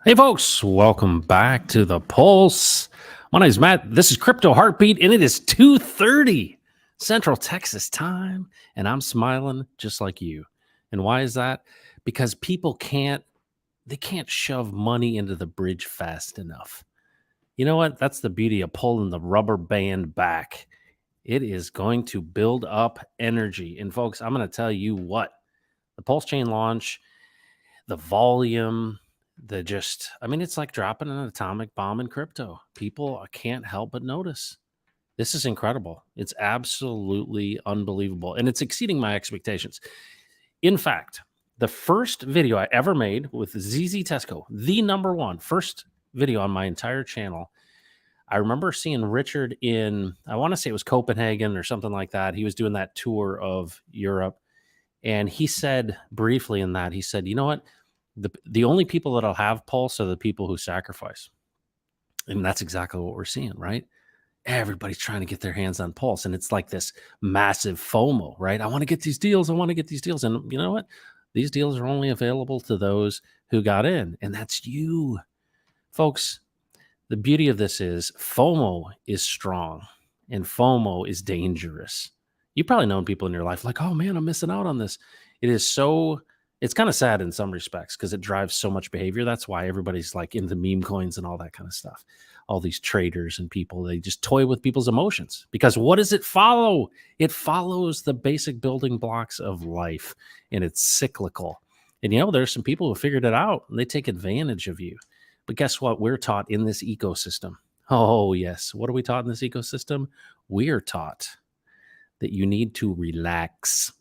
Hey folks, welcome back to the Pulse. My name is Matt. This is Crypto Heartbeat, and it is 2:30 Central Texas time, and I'm smiling just like you. And why is that? Because people can't shove money into the bridge fast enough. You know what? That's the beauty of pulling the rubber band back. It is going to build up energy. And folks, I'm going to tell you what, the PulseChain launch, the volume, it's like dropping an atomic bomb in crypto. People can't help but notice. This is incredible. It's absolutely unbelievable. And it's exceeding my expectations. In fact, the first video I ever made with ZZ Tesco, the number one first video on my entire channel, I remember seeing Richard in, I want to say it was Copenhagen or something like that. He was doing that tour of Europe. And he said briefly in that, he said, you know what? The only people that'll have Pulse are the people who sacrifice. And that's exactly what we're seeing, right? Everybody's trying to get their hands on Pulse. And it's like this massive FOMO, right? I want to get these deals. I want to get these deals. And you know what? These deals are only available to those who got in. And that's you. Folks, the beauty of this is FOMO is strong and FOMO is dangerous. You've probably known people in your life like, oh man, I'm missing out on this. It's kind of sad in some respects because it drives so much behavior. That's why everybody's like into meme coins and all that kind of stuff. All these traders and people, they just toy with people's emotions because what does it follow? It follows the basic building blocks of life and it's cyclical. And you know, there's some people who figured it out and they take advantage of you. But guess what? We're taught in this ecosystem. Oh, yes. What are we taught in this ecosystem? We are taught that you need to relax.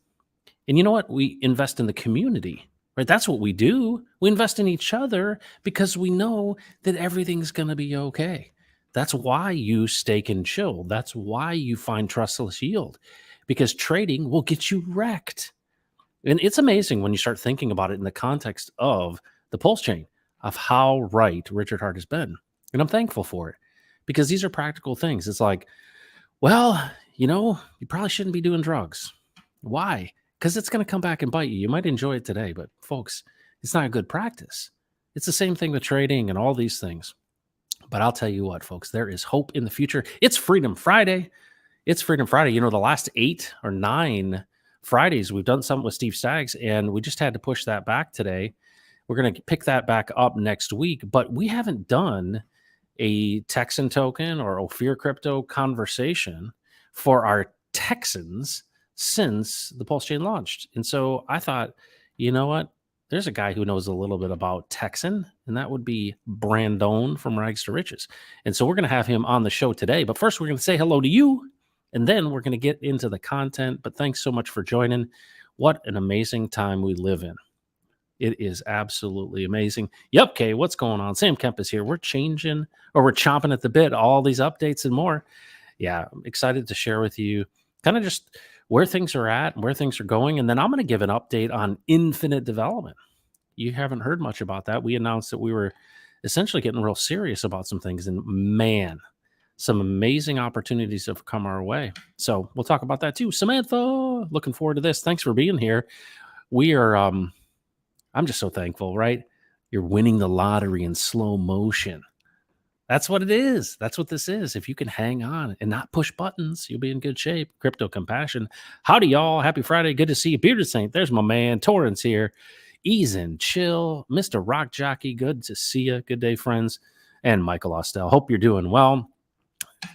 And you know what? We invest in the community, right? That's what we do. We invest in each other because we know that everything's going to be okay. That's why you stake and chill. That's why you find trustless yield, because trading will get you wrecked. And it's amazing when you start thinking about it in the context of the PulseChain, of how right Richard Hart has been. And I'm thankful for it because these are practical things. It's like, well, you know, you probably shouldn't be doing drugs. Why? Because it's going to come back and bite you. You might enjoy it today, but folks, it's not a good practice. It's the same thing with trading and all these things. But I'll tell you what, folks, there is hope in the future. It's Freedom Friday. It's Freedom Friday. You know, the last 8 or 9 Fridays, we've done something with Steve Staggs, and we just had to push that back today. We're going to pick that back up next week, but we haven't done a Texan token or Ophir crypto conversation for our Texans since the PulseChain launched. And so I thought, you know what? There's a guy who knows a little bit about Texan, and that would be Brandon from Rags2Riches. And so we're going to have him on the show today. But first, we're going to say hello to you, and then we're going to get into the content. But thanks so much for joining. What an amazing time we live in. It is absolutely amazing. Yep, Kay, what's going on? Sam Kemp is here. We're chomping at the bit, all these updates and more. Yeah, I'm excited to share with you kind of just where things are at and where things are going. And then I'm going to give an update on infinite development. You haven't heard much about that. We announced that we were essentially getting real serious about some things. And man, some amazing opportunities have come our way. So we'll talk about that too. Samantha, looking forward to this. Thanks for being here. We are, I'm just so thankful, right? You're winning the lottery in slow motion. That's what it is. That's what this is. If you can hang on and not push buttons, you'll be in good shape. Crypto Compassion. Howdy, y'all. Happy Friday. Good to see you. Bearded Saint. There's my man. Torrance here. Ease and chill. Mr. Rock Jockey. Good to see you. Good day, friends. And Michael Austell. Hope you're doing well.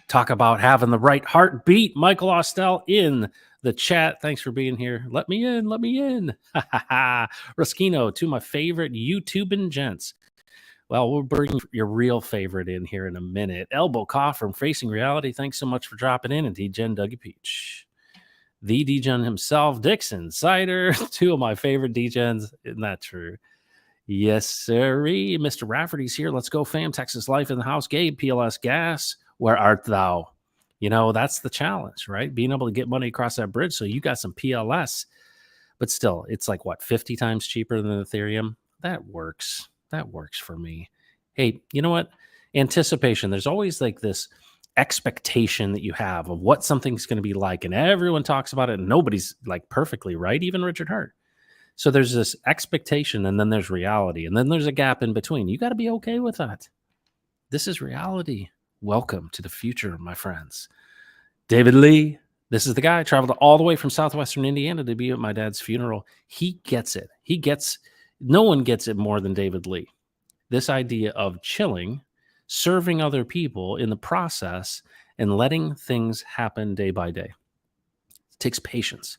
Talk about having the right heartbeat. Michael Austell in the chat. Thanks for being here. Let me in. Let me in. Ruskino, two of my favorite YouTubing gents. Well, we'll bring your real favorite in here in a minute. Elbow Cough from Facing Reality. Thanks so much for dropping in. And D-Gen Dougie Peach. The D-Gen himself, Dixon Cider. Two of my favorite D-Gens. Isn't that true? Yes, sirree. Mr. Rafferty's here. Let's go, fam. Texas Life in the house. Gabe, PLS Gas. Where art thou? You know, that's the challenge, right? Being able to get money across that bridge. So you got some PLS. But still, it's like, what, 50 times cheaper than Ethereum? That works. That works for me. Hey, you know what? Anticipation. There's always like this expectation that you have of what something's going to be like. And everyone talks about it and nobody's like perfectly right, even Richard Hart. So there's this expectation and then there's reality. And then there's a gap in between. You got to be okay with that. This is reality. Welcome to the future, my friends. David Lee. This is the guy. Traveled all the way from southwestern Indiana to be at my dad's funeral. He gets it. No one gets it more than David Lee. This idea of chilling, serving other people in the process, and letting things happen day by day. It takes patience.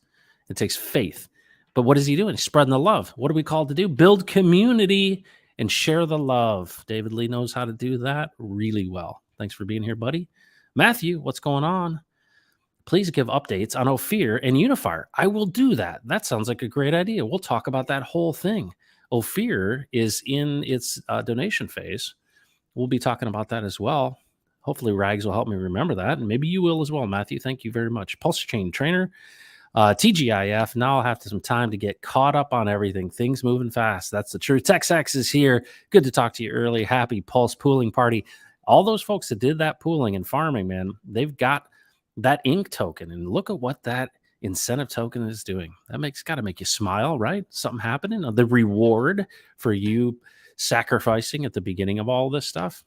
It takes faith. But what is he doing? He's spreading the love. What are we called to do? Build community and share the love. David Lee knows how to do that really well. Thanks for being here, buddy. Matthew, what's going on? Please give updates on Ophir and Unifier. I will do that. That sounds like a great idea. We'll talk about that whole thing. Ophir is in its donation phase. We'll be talking about that as well. Hopefully Rags will help me remember that, and maybe you will as well, Matthew. Thank you very much. PulseChain trainer, TGIF. Now I'll have some time to get caught up on everything. Things moving fast. That's the truth. TexX is here. Good to talk to you early. Happy Pulse pooling party. All those folks that did that pooling and farming, man, they've got that ink token, and look at what that incentive token is doing. That got to make you smile, right? Something happening. The reward for you sacrificing at the beginning of all this stuff.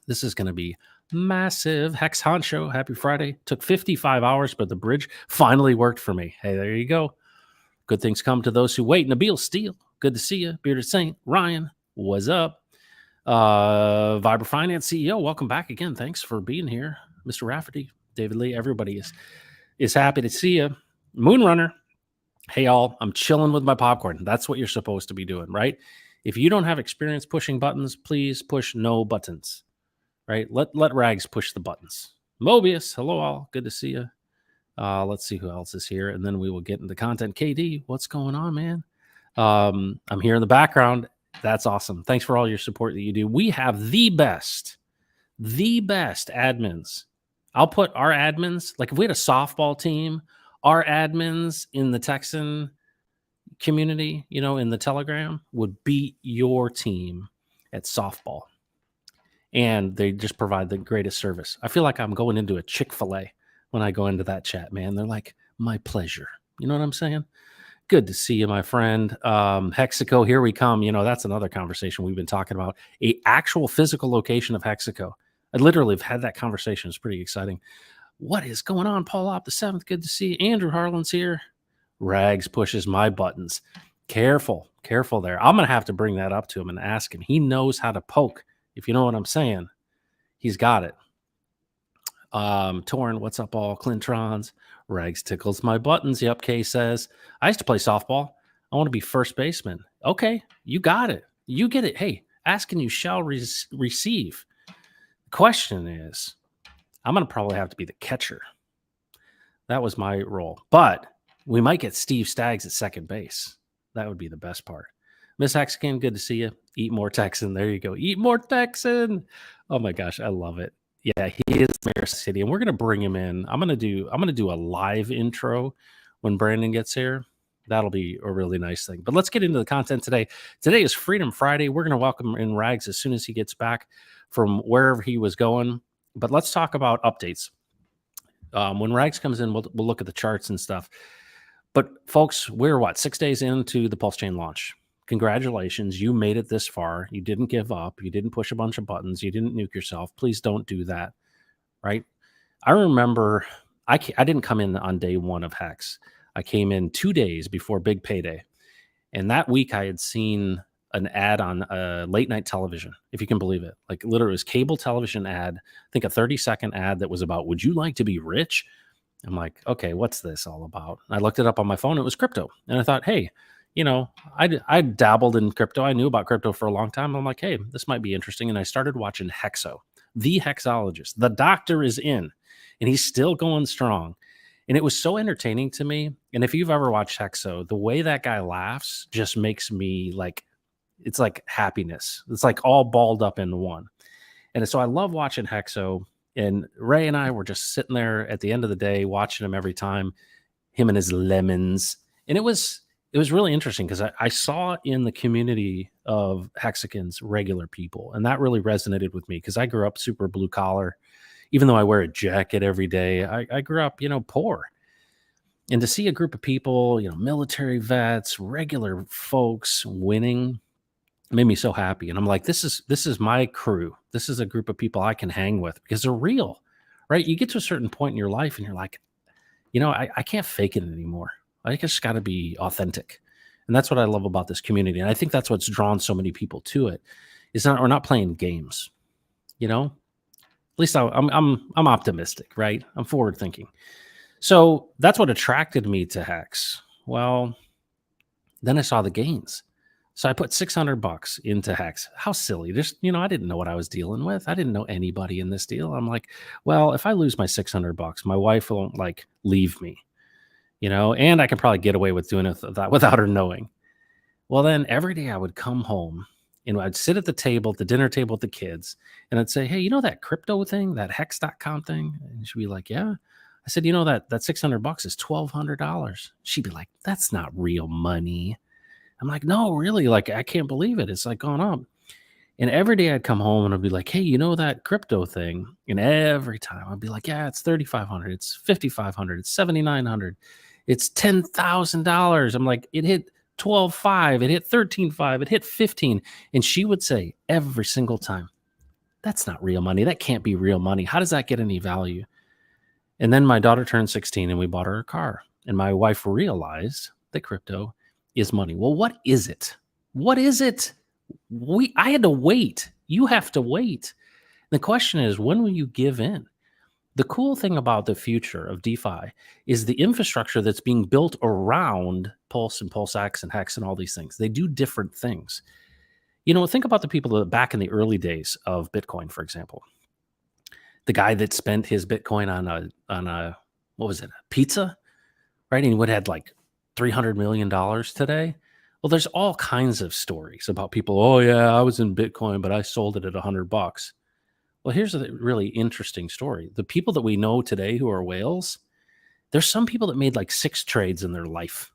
This is going to be massive. Hex Honcho, happy Friday. Took 55 hours, but the bridge finally worked for me. Hey, there you go. Good things come to those who wait. Nabil Steele, good to see you. Bearded Saint, Ryan, what's up? Vibra Finance CEO, welcome back again. Thanks for being here. Mr. Rafferty, David Lee, everybody is happy to see you. Moonrunner, hey all, I'm chilling with my popcorn. That's what you're supposed to be doing, right? If you don't have experience pushing buttons, please push no buttons, right? Let Rags push the buttons. Mobius, hello all, good to see you. Let's see who else is here, and then we will get into content. KD, what's going on, man? I'm here in the background. That's awesome. Thanks for all your support that you do. We have the best admins. I'll put our admins, like if we had a softball team, our admins in the Texan community, you know, in the Telegram would beat your team at softball. And they just provide the greatest service. I feel like I'm going into a Chick-fil-A when I go into that chat, man. They're like, my pleasure. You know what I'm saying? Good to see you, my friend. Hexaco, here we come. You know, that's another conversation we've been talking about. A actual physical location of Hexaco. I literally have had that conversation. It's pretty exciting. What is going on, Paul Op the 7th? Good to see you. Andrew Harlan's here. Rags pushes my buttons. Careful there. I'm going to have to bring that up to him and ask him. He knows how to poke, if you know what I'm saying. He's got it. Torn, what's up, all? Clintrons. Rags tickles my buttons. Yep, Kay says. I used to play softball. I want to be first baseman. Okay, you got it. You get it. Hey, ask and you shall receive. Question is, I'm going to probably have to be the catcher. That was my role. But we might get Steve Staggs at second base. That would be the best part. Miss Hexagon, good to see you. Eat more Texan. There you go. Eat more Texan. Oh my gosh, I love it. Yeah, he is Mayor City, and we're going to bring him in. I'm going to do a live intro when Brandon gets here. That'll be a really nice thing. But let's get into the content today. Today is Freedom Friday. We're going to welcome in Rags as soon as he gets back from wherever he was going. But let's talk about updates. When Rags comes in, we'll look at the charts and stuff. But folks, we're 6 days into the PulseChain launch. congratulations, you made it this far. You didn't give up. You didn't push a bunch of buttons. You didn't nuke yourself. Please don't do that. Right. I remember I didn't come in on day one of Hex. I came in 2 days before Big Payday. And that week I had seen an ad on late night television, if you can believe it. Like literally, it was cable television ad. I think a 30-second ad that was about, would you like to be rich? I'm like, okay, what's this all about? And I looked it up on my phone. It was crypto. And I thought, hey, I dabbled in crypto. I knew about crypto for a long time. I'm like, hey, this might be interesting. And I started watching Hexo, the hexologist. The doctor is in, and he's still going strong. And it was so entertaining to me. And if you've ever watched Hexo, the way that guy laughs just makes me like, it's like happiness. It's like all balled up into one. And so I love watching Hexo. And Ray and I were just sitting there at the end of the day, watching him every time, him and his lemons. And it was really interesting because I saw in the community of Hexicans regular people. And that really resonated with me because I grew up super blue collar. Even though I wear a jacket every day, I grew up, poor. And to see a group of people, military vets, regular folks winning made me so happy. And I'm like, this is my crew. This is a group of people I can hang with because they're real, right? You get to a certain point in your life and you're like, I can't fake it anymore. I just got to be authentic. And that's what I love about this community. And I think that's what's drawn so many people to it. We're not playing games, At least I'm optimistic, right? I'm forward thinking. So that's what attracted me to Hex. Well, then I saw the gains. So I put $600 into Hex. How silly. Just, I didn't know what I was dealing with. I didn't know anybody in this deal. I'm like, well, if I lose my $600, my wife won't leave me, and I can probably get away with doing that without her knowing. Well, then every day I would come home and I'd sit at the dinner table with the kids, and I'd say, hey, that crypto thing, that hex.com thing? And she'd be like, yeah. I said, that $600 is $1,200. She'd be like, that's not real money. I'm like, no, really? I can't believe it. It's gone up. And every day I'd come home and I'd be like, hey, that crypto thing? And every time I'd be like, yeah, it's $3,500. It's $5,500. It's $7,900. It's $10,000. I'm like, it hit 12.5, it hit 13.5, it hit 15. And she would say every single time, that's not real money. That can't be real money. How does that get any value? And then my daughter turned 16 and we bought her a car. And my wife realized that crypto is money. Well, what is it? What is it? I had to wait. You have to wait. The question is, when will you give in? The cool thing about the future of DeFi is the infrastructure that's being built around Pulse and PulseX and Hex and all these things. They do different things. Think about the people that back in the early days of Bitcoin, for example. The guy that spent his Bitcoin on a what was it, a pizza, right? And he would have had $300 million today. Well, there's all kinds of stories about people. Oh yeah, I was in Bitcoin, but I sold it at $100. Well, here's a really interesting story. The people that we know today who are whales, there's some people that made 6 trades in their life,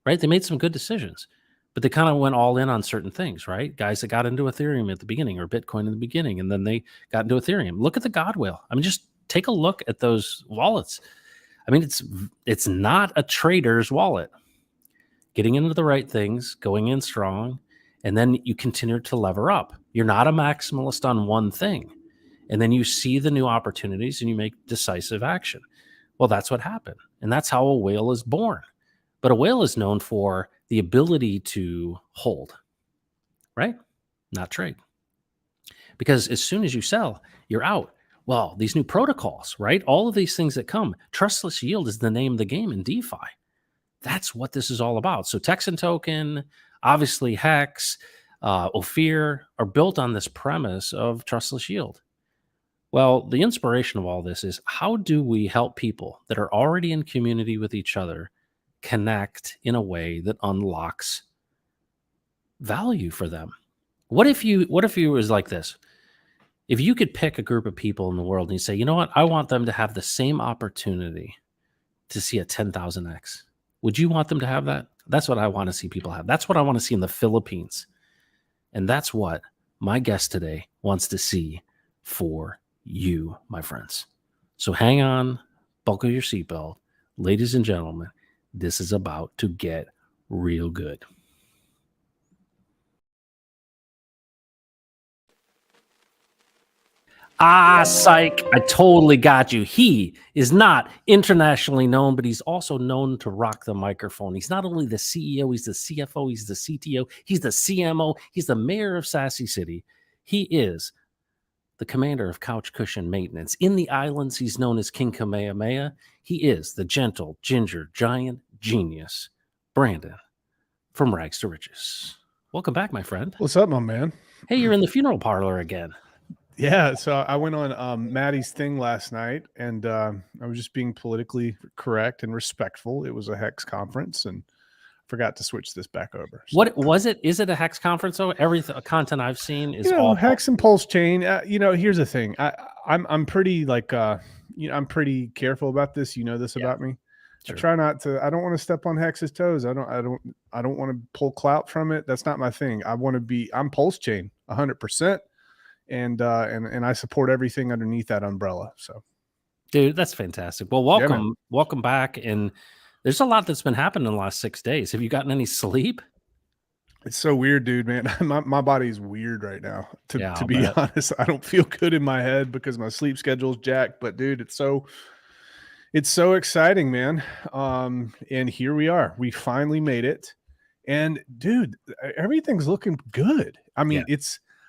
right? They made some good decisions, but they kind of went all in on certain things, right? Guys that got into Ethereum at the beginning or Bitcoin in the beginning, and then they got into Ethereum. Look at the God whale. I mean, just take a look at those wallets. I mean, it's not a trader's wallet. Getting into the right things, going in strong, and then you continue to lever up. You're not a maximalist on one thing. And then you see the new opportunities and you make decisive action. Well, that's what happened. And that's how a whale is born. But a whale is known for the ability to hold, right? Not trade. Because as soon as you sell, you're out. Well, these new protocols, right? All of these things that come, trustless yield is the name of the game in DeFi. That's what this is all about. So Texan token, obviously Hex, Ophir are built on this premise of trustless yield. Well, the inspiration of all this is, how do we help people that are already in community with each other connect in a way that unlocks value for them? What if you was like this? If you could pick a group of people in the world and you say, you know what, I want them to have the same opportunity to see a 10,000x. Would you want them to have that? That's what I want to see people have. That's what I want to see in the Philippines. And that's what my guest today wants to see for you, my friends. So hang on, buckle your seatbelt. Ladies and gentlemen, this is about to get real good. Psych. I totally got you. He is not internationally known, but he's also known to rock the microphone. He's not only the CEO, he's the CFO, he's the CTO, he's the CMO, he's the mayor of Sassy City. He is the commander of couch cushion maintenance. In the islands, he's known as King Kamehameha. He is the gentle, ginger, giant genius, Brandon from Rags2Riches. Welcome back, my friend. What's up, my man? Hey, you're in the funeral parlor again. Yeah, so I went on Maddie's thing last night, and I was just being politically correct and respectful. It was a Hex conference, and forgot to switch this back over. So. What was it? Is it a Hex conference though? Every content I've seen is all Hex and PulseChain. Here's the thing. I'm pretty I'm pretty careful about this. You know this about me. Sure. I try not to. I don't want to step on Hex's toes. I don't want to pull clout from it. That's not my thing. I'm PulseChain 100%. And I support everything underneath that umbrella. So, dude, that's fantastic. Well, welcome back. And there's a lot that's been happening in the last 6 days. Have you gotten any sleep? It's so weird, dude, man. My body's weird right now. To be honest, I don't feel good in my head because my sleep schedule's jacked. But dude, it's so exciting, man. And here we are. We finally made it. And dude, everything's looking good. I mean,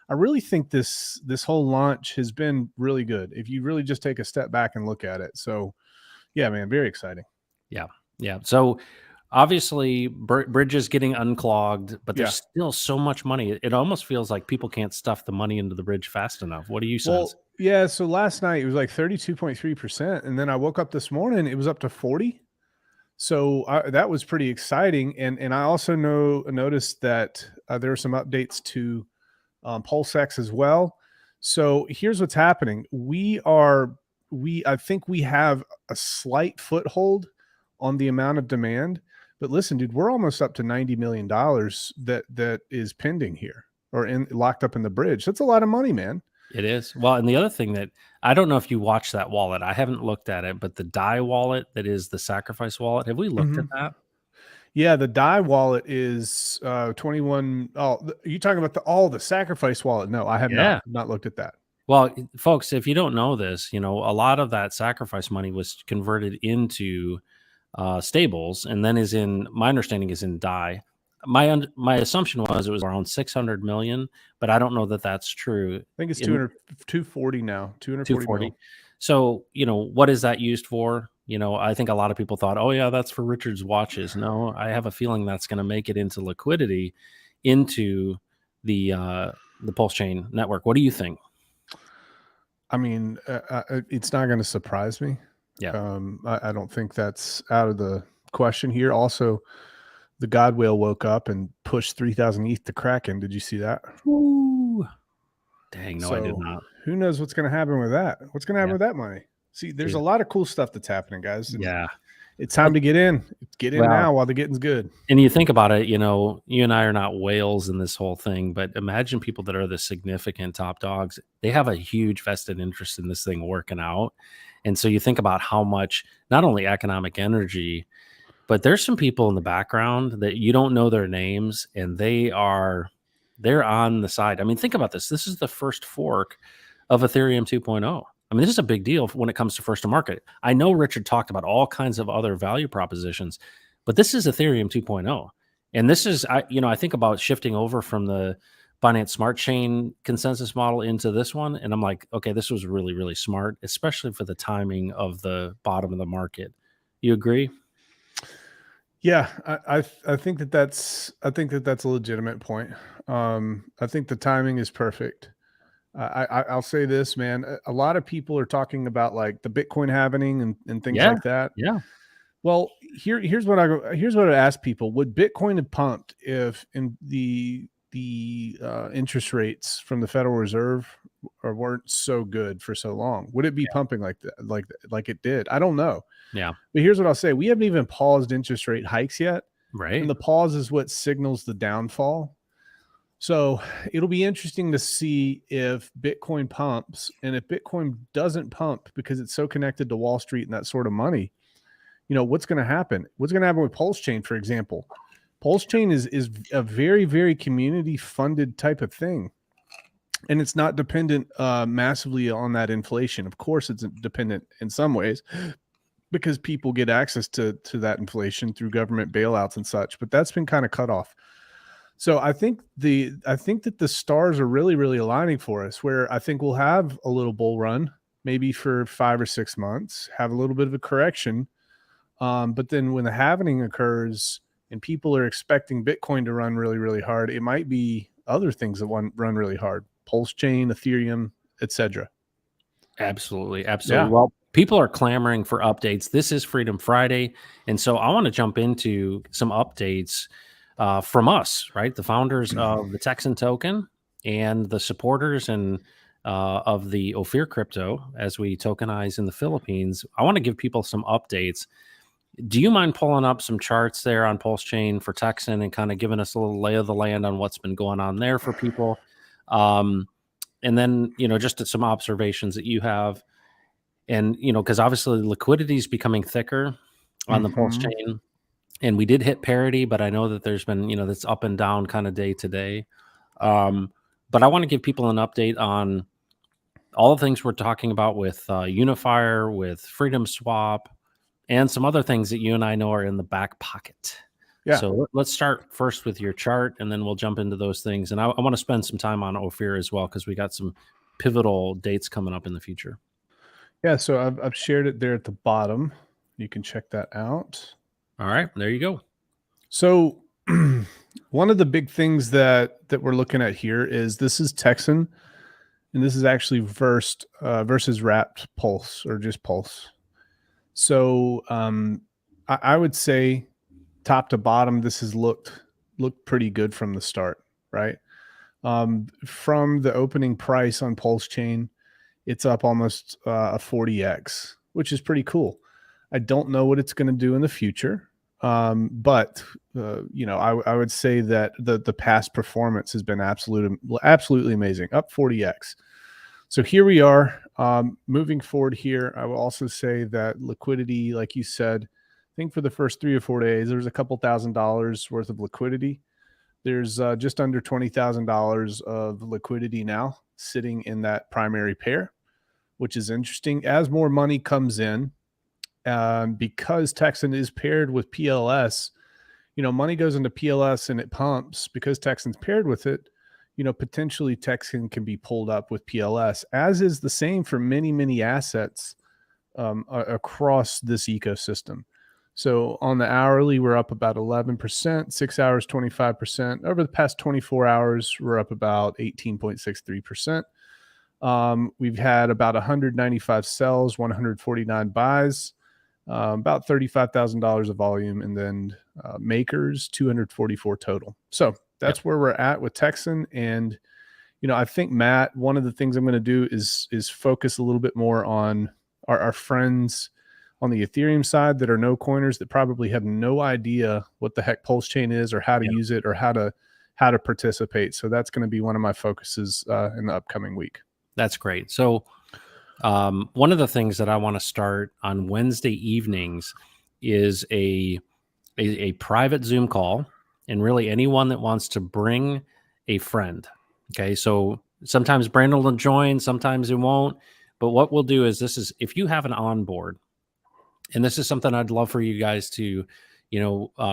I really think this whole launch has been really good if you really just take a step back and look at it. So, yeah, man, very exciting. Yeah. So, obviously, bridges getting unclogged, but there's still so much money. It almost feels like people can't stuff the money into the bridge fast enough. What do you sense? Well, yeah. So last night it was like 32.3%, and then I woke up this morning, it was up to 40. So that was pretty exciting. And I also noticed that there are some updates to PulseX as well. So here's what's happening. I think we have a slight foothold on the amount of demand, but listen, dude, we're almost up to $90 million that is pending here or locked up in the bridge. That's a lot of money, man. It is. Well, and the other thing that I don't know if you watched that wallet, I haven't looked at it, but the DAI wallet that is the sacrifice wallet, have we looked at that? Yeah, the DAI wallet is 21. Oh, are you talking about the sacrifice wallet? No, I have not looked at that. Well, folks, if you don't know this, a lot of that sacrifice money was converted into stables, and then my understanding is in DAI. My assumption was it was around 600 million, but I don't know that that's true. I think it's 240 now. 240. So, what is that used for? I think a lot of people thought, oh yeah, that's for Richard's watches. No, I have a feeling that's going to make it into liquidity into the PulseChain network. What do you think? I mean, it's not going to surprise me. Yeah. I don't think that's out of the question here. Also, the God Whale woke up and pushed 3,000 ETH to Kraken. Did you see that? Ooh. Dang, no, I did not. Who knows what's going to happen with that? What's going to happen with that money? See, there's a lot of cool stuff that's happening, guys. Yeah. It's time to get in. Get in now while the getting's good. And you think about it, you and I are not whales in this whole thing, but imagine people that are the significant top dogs. They have a huge vested interest in this thing working out. And so you think about how much, not only economic energy, but there's some people in the background that you don't know their names, and they're on the side. I mean, think about this. This is the first fork of Ethereum 2.0. I mean, this is a big deal when it comes to first to market. I know Richard talked about all kinds of other value propositions, but this is Ethereum 2.0. And this is, I think about shifting over from the Binance Smart Chain consensus model into this one. And I'm like, okay, this was really, really smart, especially for the timing of the bottom of the market. You agree? Yeah, I think that's a legitimate point. I think the timing is perfect. I'll say this, man. A lot of people are talking about like the Bitcoin halving and things like that. Yeah. Well, here's what I ask people: would Bitcoin have pumped if in the interest rates from the Federal Reserve weren't so good for so long? Would it be pumping like that, like it did? I don't know. Yeah. But here's what I'll say: we haven't even paused interest rate hikes yet. Right. And the pause is what signals the downfall. So it'll be interesting to see if Bitcoin pumps, and if Bitcoin doesn't pump because it's so connected to Wall Street and that sort of money, what's going to happen? What's going to happen with PulseChain, for example? PulseChain is a very, very community funded type of thing. and it's not dependent massively on that inflation. Of course, it's dependent in some ways because people get access to that inflation through government bailouts and such, but that's been kind of cut off. So I think that the stars are really, really aligning for us, where I think we'll have a little bull run, maybe for 5 or 6 months, have a little bit of a correction. But then when the halvening occurs and people are expecting Bitcoin to run really, really hard, it might be other things that run really hard. PulseChain, Ethereum, etc. Absolutely. Absolutely. Yeah. Well, people are clamoring for updates. This is Freedom Friday. And so I want to jump into some updates from us, right? The founders of the Texan token and the supporters and of the Ophir crypto as we tokenize in the Philippines. I want to give people some updates. Do you mind pulling up some charts there on PulseChain for Texan and kind of giving us a little lay of the land on what's been going on there for people? And then, just some observations that you have. And, because obviously liquidity is becoming thicker on the Pulse chain. And we did hit parity, but I know that there's been, that's up and down kind of day to day. But I want to give people an update on all the things we're talking about with Unifier, with Freedom Swap, and some other things that you and I know are in the back pocket. Yeah. So let's start first with your chart, and then we'll jump into those things. And I want to spend some time on Ophir as well, because we got some pivotal dates coming up in the future. Yeah, so I've shared it there at the bottom. You can check that out. All right, there you go. So one of the big things that we're looking at here is this is Texan, and this is actually versus wrapped Pulse, or just Pulse. So I would say top to bottom, this has looked pretty good from the start, right? From the opening price on PulseChain, it's up almost a 40x, which is pretty cool. I don't know what it's going to do in the future, but I would say that the past performance has been absolutely amazing, up 40x. So here we are. Moving forward here, I will also say that liquidity, like you said, I think for the first 3 or 4 days, there's a couple $1,000s worth of liquidity. There's just under $20,000 of liquidity now sitting in that primary pair, which is interesting. As more money comes in, because Texan is paired with PLS, money goes into PLS and it pumps. Because Texan's paired with it, potentially Texan can be pulled up with PLS, as is the same for many, many assets across this ecosystem. So on the hourly, we're up about 11%, 6 hours, 25%. Over the past 24 hours, we're up about 18.63%. We've had about 195 sells, 149 buys, about $35,000 of volume, and then makers, 244 total. So that's where we're at with Texan. And, I think, Matt, one of the things I'm going to do is focus a little bit more on our friends on the Ethereum side that are no coiners, that probably have no idea what the heck PulseChain is, or how to use it, or how to participate. So that's going to be one of my focuses in the upcoming week. That's great. So one of the things that I want to start on Wednesday evenings is a private Zoom call, and really anyone that wants to bring a friend. Okay, so sometimes Brandon will join, sometimes he won't. But what we'll do is if you have an onboard, and this is something I'd love for you guys to,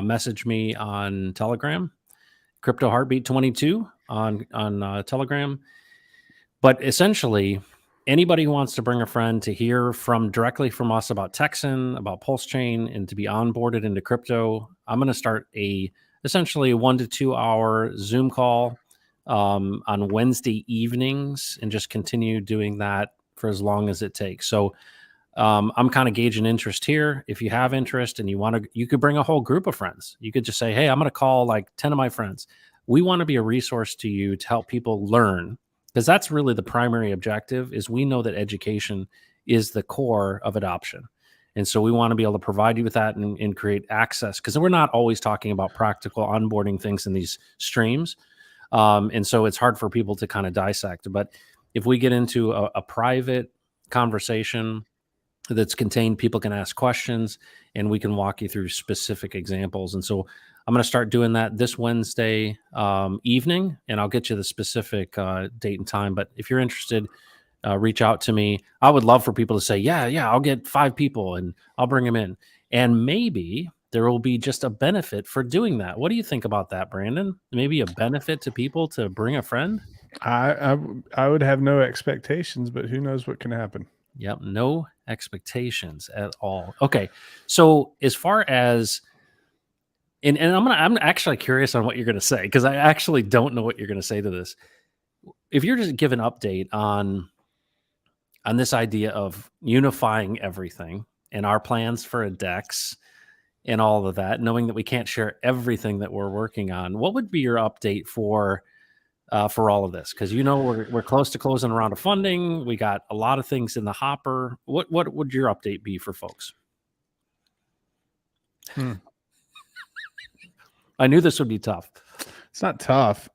message me on Telegram, Crypto Heartbeat 22 on Telegram. But essentially, anybody who wants to bring a friend to hear directly from us about Texan, about PulseChain, and to be onboarded into crypto, I'm going to start essentially a 1 to 2 hour Zoom call on Wednesday evenings, and just continue doing that for as long as it takes. So I'm kind of gauging interest here. If you have interest and you could bring a whole group of friends. You could just say, hey, I'm going to call like 10 of my friends. We want to be a resource to you to help people learn, because that's really the primary objective. Is we know that education is the core of adoption. And so we want to be able to provide you with that and create access, because we're not always talking about practical onboarding things in these streams. And so it's hard for people to kind of dissect. But if we get into a private conversation that's contained. People can ask questions and we can walk you through specific examples. And so I'm going to start doing that this Wednesday evening, and I'll get you the specific date and time. But if you're interested, reach out to me. I would love for people to say, yeah, I'll get 5 people and I'll bring them in. And maybe there will be just a benefit for doing that. What do you think about that, Brandon? Maybe a benefit to people to bring a friend? I would have no expectations, but who knows what can happen. Yep, no expectations at all. Okay, so as far as and I'm actually curious on what you're going to say, because I actually don't know what you're going to say to this. If you're just give an update on this idea of unifying everything and our plans for a DEX and all of that, knowing that we can't share everything that we're working on, what would be your update for all of this? Because we're close to closing a round of funding. We got a lot of things in the hopper. What would your update be for folks? I knew this would be tough. It's not tough.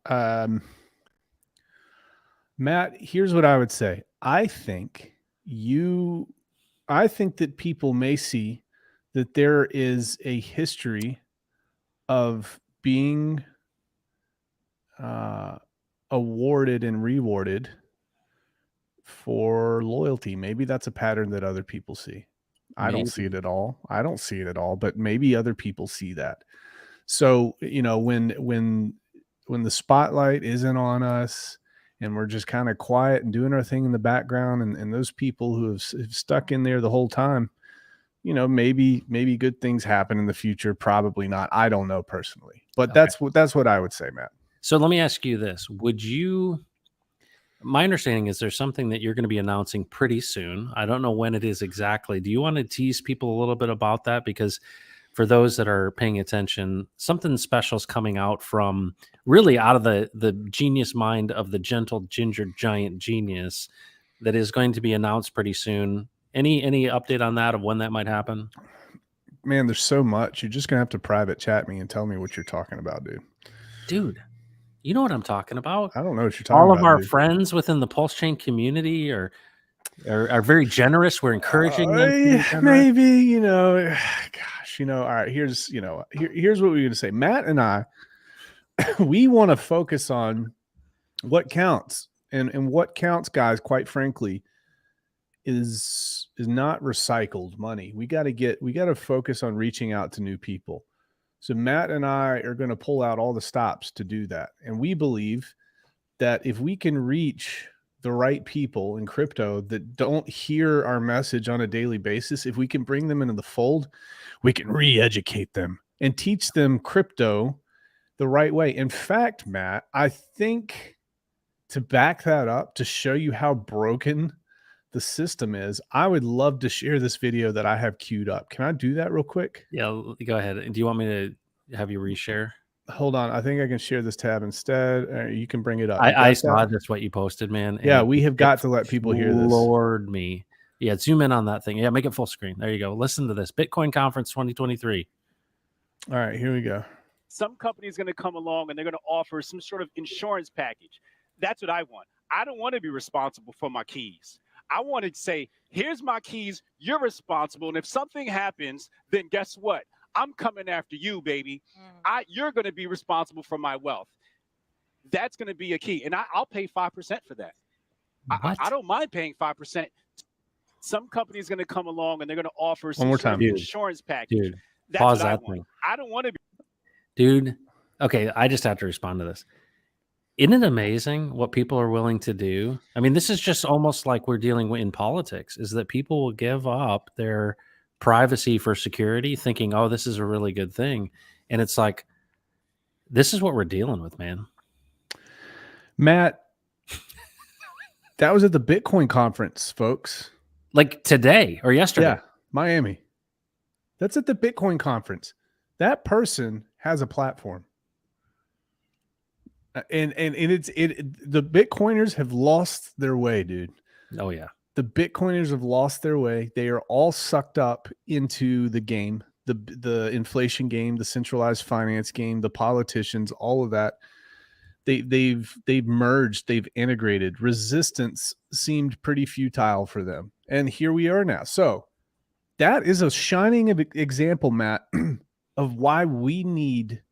Matt, here's what I would say. I think that people may see that there is a history of being awarded and rewarded for loyalty. Maybe that's a pattern that other people see. I don't see it at all. But maybe other people see that. So, when the spotlight isn't on us and we're just kind of quiet and doing our thing in the background, and those people who have stuck in there the whole time, maybe good things happen in the future. Probably not. I don't know personally, but okay. That's what I would say, Matt. So let me ask you this. My understanding is there's something that you're going to be announcing pretty soon. I don't know when it is exactly. Do you want to tease people a little bit about that? Because for those that are paying attention, something special is coming out from really out of the genius mind of the gentle ginger giant genius that is going to be announced pretty soon. Any update on that, of when that might happen? Man, there's so much. You're just going to have to private chat me and tell me what you're talking about, dude. You know what I'm talking about? I don't know what you're talking about. All of our friends within the PulseChain community are very generous. We're encouraging them. Maybe, gosh, all right, here's what we're going to say. Matt and I, we want to focus on what counts, and what counts, guys, quite frankly, is not recycled money. We got to focus on reaching out to new people. So Matt and I are going to pull out all the stops to do that. And we believe that if we can reach the right people in crypto that don't hear our message on a daily basis, if we can bring them into the fold, we can re-educate them and teach them crypto the right way. In fact, Matt, I think, to back that up, to show you how broken the system is, I would love to share this video that I have queued up. Can I do that real quick? Yeah, go ahead. Do you want me to have you reshare? Hold on. I think I can share this tab instead. You can bring it up. I saw that's what you posted, man. Yeah, we have got to let people hear this. Lord me. Yeah, zoom in on that thing. Yeah, make it full screen. There you go. Listen to this. Bitcoin Conference 2023. All right, here we go. Some company is going to come along and they're going to offer some sort of insurance package. That's what I want. I don't want to be responsible for my keys. I want to say, here's my keys, you're responsible. And if something happens, then guess what? I'm coming after you, baby. You're going to be responsible for my wealth. That's going to be a key. And I'll pay 5% for that. I don't mind paying 5%. Some company is going to come along and they're going to offer some sort of insurance package. Dude, that's pause what that I want. thing. I don't want to be. Dude, okay, I just have to respond to this. Isn't it amazing what people are willing to do? I mean, this is just almost like we're dealing in politics, is that people will give up their privacy for security thinking, oh, this is a really good thing. And it's like, this is what we're dealing with, man. Matt, that was at the Bitcoin conference, folks. Like today or yesterday. Yeah, Miami. That's at the Bitcoin conference. That person has a platform. And the Bitcoiners have lost their way, dude. Oh yeah. The Bitcoiners have lost their way. They are all sucked up into the game, the inflation game, the centralized finance game, the politicians, all of that. They've merged, they've integrated. Resistance seemed pretty futile for them. And here we are now. So that is a shining example, Matt, of why we need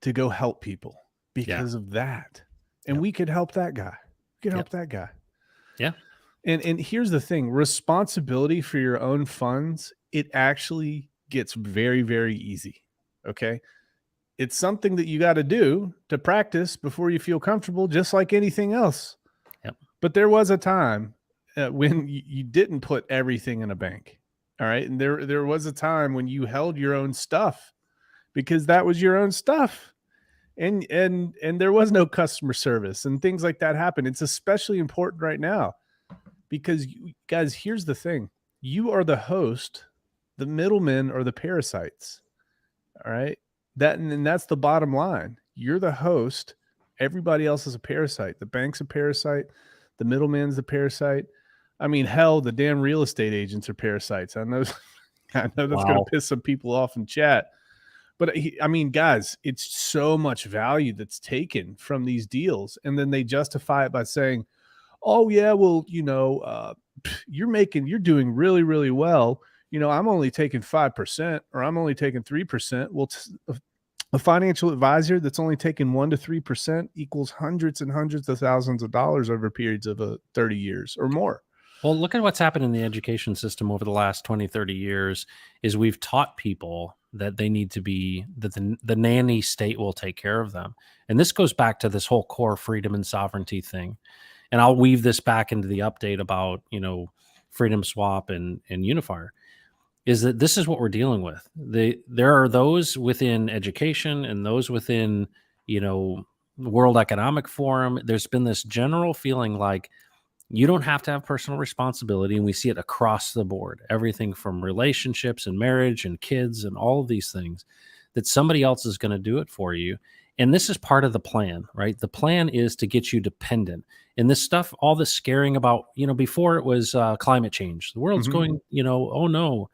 to go help people because of that. And we could help that guy. We could help that guy. Yeah. And here's the thing, responsibility for your own funds, it actually gets very, very easy. Okay. It's something that you got to do to practice before you feel comfortable, just like anything else. Yep. But there was a time when you didn't put everything in a bank. All right. And there was a time when you held your own stuff because that was your own stuff. And there was no customer service and things like that happen. It's especially important right now because guys, here's the thing. You are the host, the middlemen are the parasites. All right. And that's the bottom line. You're the host. Everybody else is a parasite. The bank's a parasite. The middleman's the parasite. I mean, hell, the damn real estate agents are parasites. I know that's going to piss some people off in chat. But I mean, guys, it's so much value that's taken from these deals. And then they justify it by saying, oh, yeah, well, you're doing really, really well. I'm only taking 5% or I'm only taking 3%. Well, a financial advisor that's only taking 1 to 3% equals hundreds and hundreds of thousands of dollars over periods of 30 years or more. Well, look at what's happened in the education system over the last 20, 30 years is we've taught people that they need to be, that the nanny state will take care of them. And this goes back to this whole core freedom and sovereignty thing. And I'll weave this back into the update about, Freedom Swap and Unifier, is that this is what we're dealing with. There are those within education and those within, World Economic Forum. There's been this general feeling like you don't have to have personal responsibility. And we see it across the board, everything from relationships and marriage and kids and all of these things, that somebody else is going to do it for you. And this is part of the plan, right? The plan is to get you dependent. And this stuff, all this scaring about, before it was climate change. The world's going, oh no.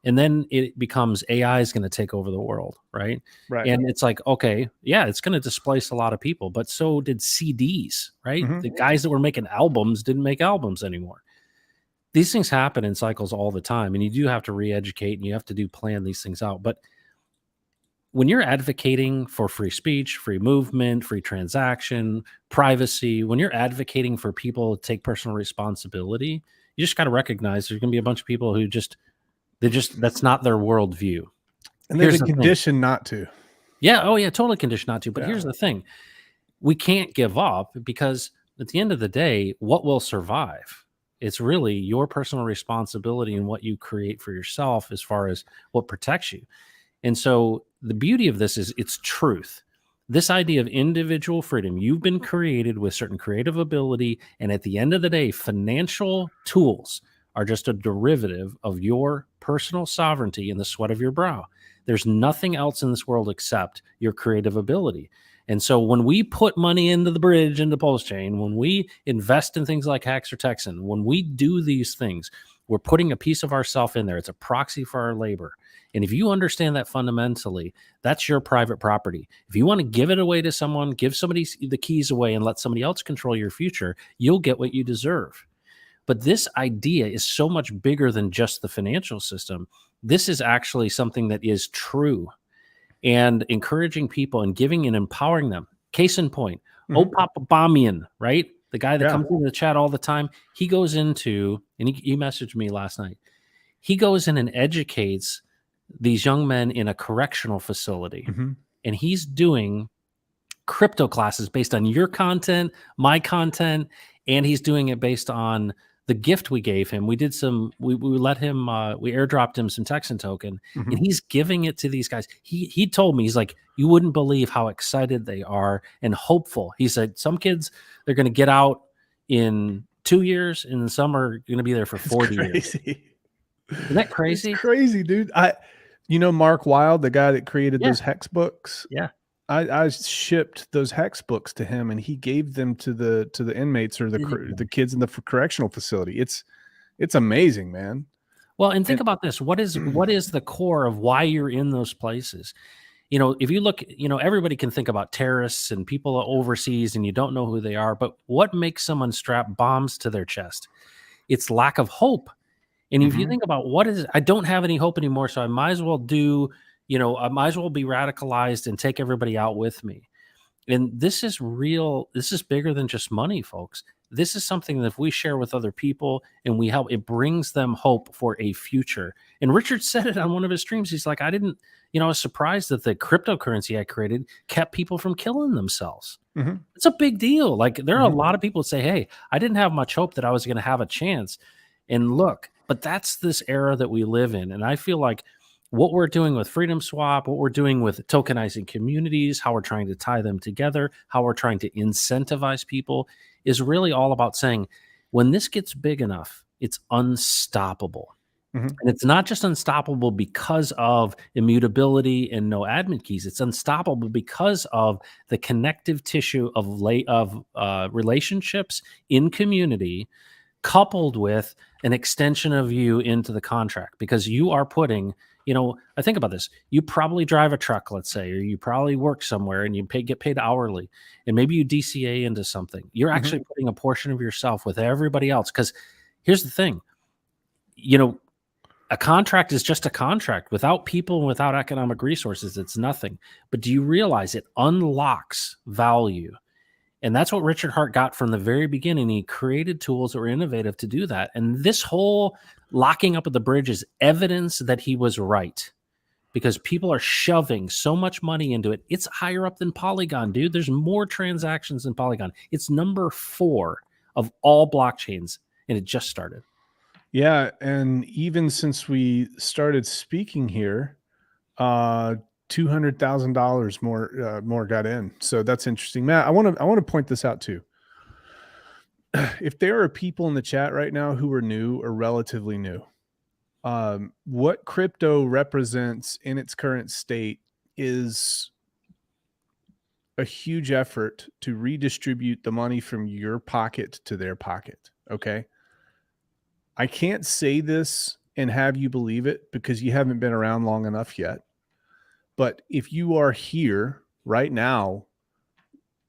And then it becomes AI is going to take over the world, right? Right. And it's like, okay, yeah, it's going to displace a lot of people, but so did CDs, right? The guys that were making albums didn't make albums anymore. These things happen in cycles all the time, and you do have to re-educate and you have to plan these things out. But when you're advocating for free speech, free movement, free transaction, privacy, when you're advocating for people to take personal responsibility, you just got to recognize there's going to be a bunch of people who that's not their worldview. And there's a condition not to. Yeah. Oh yeah. Totally conditioned not to. But here's the thing. We can't give up because at the end of the day, what will survive? It's really your personal responsibility and what you create for yourself as far as what protects you. And so the beauty of this is it's truth. This idea of individual freedom, you've been created with certain creative ability. And at the end of the day, financial tools are just a derivative of your personal sovereignty in the sweat of your brow. There's nothing else in this world except your creative ability. And so when we put money into the bridge, into PulseChain, when we invest in things like Hacks or Texan, when we do these things, we're putting a piece of ourself in there. It's a proxy for our labor. And if you understand that fundamentally, that's your private property. If you want to give it away to someone, give somebody the keys away and let somebody else control your future, you'll get what you deserve. But this idea is so much bigger than just the financial system. This is actually something that is true, and encouraging people and giving and empowering them. Case in point, Papa Bamian, right? The guy that comes into the chat all the time. He goes into, and he messaged me last night. He goes in and educates these young men in a correctional facility. And he's doing crypto classes based on your content, my content, and he's doing it based on the gift we gave him. We did we let him, we airdropped him some Texan token, and he's giving it to these guys. He told me, he's like, you wouldn't believe how excited they are and hopeful. He said, some kids, they're going to get out in 2 years, and some are going to be there for 40 years. Isn't that crazy? It's crazy, dude. Mark Wild, the guy that created those hex books. Yeah. I shipped those hex books to him, and he gave them to the inmates or the kids in the correctional facility. It's amazing, man. Well, and think about this. What is the core of why you're in those places? If you look, everybody can think about terrorists and people overseas and you don't know who they are, but what makes someone strap bombs to their chest? It's lack of hope. And if you think about I don't have any hope anymore, so I might as well I might as well be radicalized and take everybody out with me. And this is real. This is bigger than just money, folks. This is something that if we share with other people and we help, it brings them hope for a future. And Richard said it on one of his streams. He's like, I was surprised that the cryptocurrency I created kept people from killing themselves. It's a big deal. Like there are a lot of people that say, hey, I didn't have much hope that I was going to have a chance. And look, but that's this era that we live in. And I feel like what we're doing with Freedom Swap, what we're doing with tokenizing communities, how we're trying to tie them together, how we're trying to incentivize people is really all about saying, when this gets big enough, it's unstoppable. And it's not just unstoppable because of immutability and no admin keys. It's unstoppable because of the connective tissue of relationships in community, coupled with an extension of you into the contract, because you are putting, I think about this. You probably drive a truck, let's say, or you probably work somewhere and you get paid hourly, and maybe you DCA into something. You're actually putting a portion of yourself with everybody else. Because here's the thing, a contract is just a contract. Without people and without economic resources, it's nothing. But do you realize it unlocks value? And that's what Richard Hart got from the very beginning. He created tools that were innovative to do that. And this whole locking up of the bridge is evidence that he was right, because people are shoving so much money into it. It's higher up than Polygon, dude. There's more transactions than Polygon. It's number 4 of all blockchains, and it just started. Yeah, and even since we started speaking here, $200,000 more got in. So that's interesting, Matt. I want to point this out too. If there are people in the chat right now who are new or relatively new, what crypto represents in its current state is a huge effort to redistribute the money from your pocket to their pocket. Okay. I can't say this and have you believe it because you haven't been around long enough yet. But if you are here right now,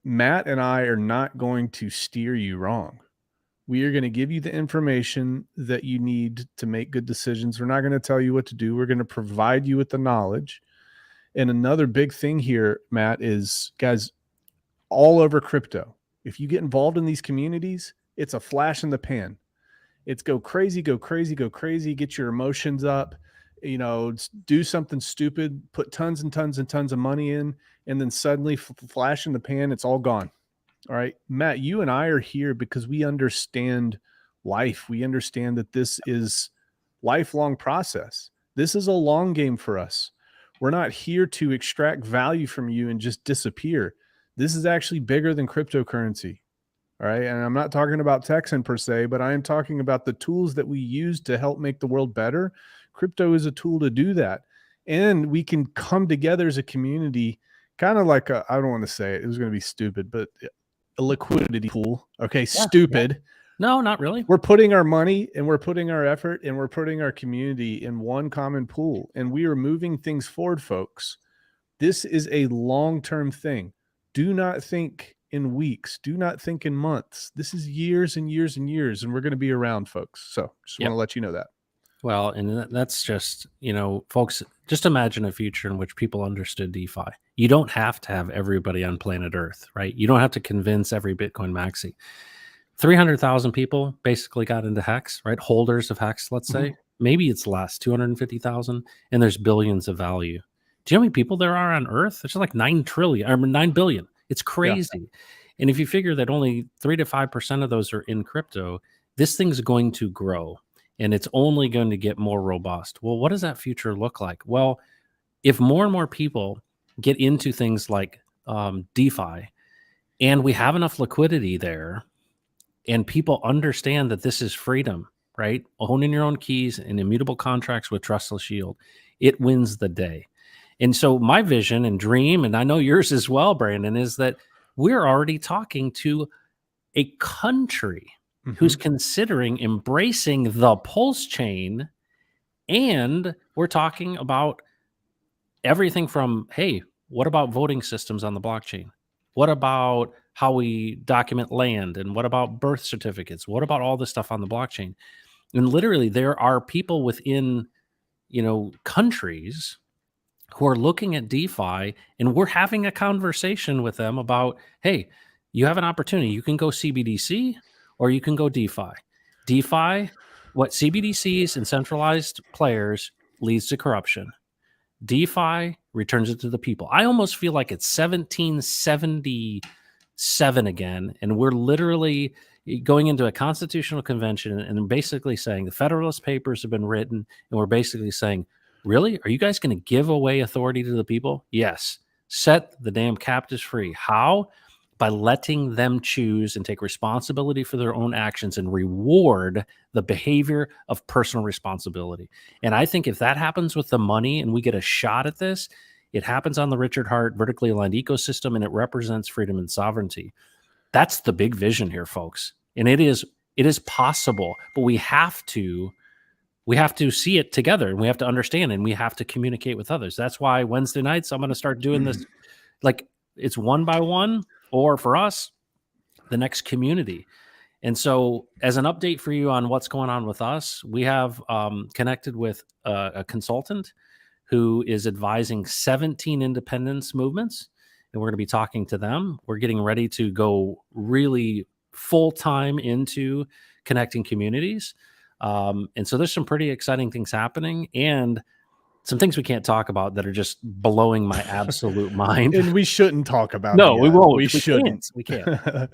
Matt and I are not going to steer you wrong. We are going to give you the information that you need to make good decisions. We're not going to tell you what to do. We're going to provide you with the knowledge. And another big thing here, Matt, is guys, all over crypto, if you get involved in these communities, it's a flash in the pan. It's go crazy, go crazy, go crazy, get your emotions up, do something stupid, put tons and tons and tons of money in, and then suddenly flash in the pan, it's all gone. All right, Matt, you and I are here because we understand life. We understand that this is lifelong process. This is a long game for us. We're not here to extract value from you and just disappear. This is actually bigger than cryptocurrency. All right. And I'm not talking about Texan per se, but I am talking about the tools that we use to help make the world better. Crypto is a tool to do that. And we can come together as a community, kind of like I don't want to say it. It was going to be stupid, but a liquidity pool. Okay. Yeah, stupid. Yeah. No, not really. We're putting our money and we're putting our effort and we're putting our community in one common pool. And we are moving things forward, folks. This is a long-term thing. Do not think in weeks. Do not think in months. This is years and years and years, and we're going to be around, folks. So just want to let you know that. Well, and that's just, folks, just imagine a future in which people understood DeFi. You don't have to have everybody on planet Earth, right? You don't have to convince every Bitcoin maxi. 300,000 people basically got into Hex, right? Holders of Hex, let's say. Maybe it's less, 250,000, and there's billions of value. Do you know how many people there are on Earth? There's like 9 billion. It's crazy. Yeah. And if you figure that only 3 to 5% of those are in crypto, this thing's going to grow and it's only going to get more robust. Well, what does that future look like? Well, if more and more people get into things like DeFi and we have enough liquidity there and people understand that this is freedom, right? Owning your own keys and immutable contracts with trustless yield, it wins the day. And so my vision and dream, and I know yours as well, Brandon, is that we're already talking to a country who's considering embracing the PulseChain. And we're talking about everything from, hey, what about voting systems on the blockchain? What about how we document land? And what about birth certificates? What about all this stuff on the blockchain? And literally there are people within, countries who are looking at DeFi, and we're having a conversation with them about, hey, you have an opportunity. You can go CBDC or you can go DeFi. DeFi, what CBDCs and centralized players leads to corruption. DeFi returns it to the people. I almost feel like it's 1777 again, and we're literally going into a constitutional convention and basically saying the Federalist Papers have been written, and we're basically saying, really? Are you guys going to give away authority to the people? Yes. Set the damn captives free. How? By letting them choose and take responsibility for their own actions and reward the behavior of personal responsibility. And I think if that happens with the money and we get a shot at this, it happens on the Richard Hart vertically aligned ecosystem, and it represents freedom and sovereignty. That's the big vision here, folks. And it is possible, but we have to see it together, and we have to understand, and we have to communicate with others. That's why Wednesday nights I'm going to start doing this. Like, it's one by one, or for us, the next community. And so as an update for you on what's going on with us, we have connected with a consultant who is advising 17 independence movements, and we're going to be talking to them. We're getting ready to go really full-time into connecting communities. And so there's some pretty exciting things happening, and some things we can't talk about that are just blowing my absolute mind. And we shouldn't talk about No, it we yet. won't. We shouldn't. We can't.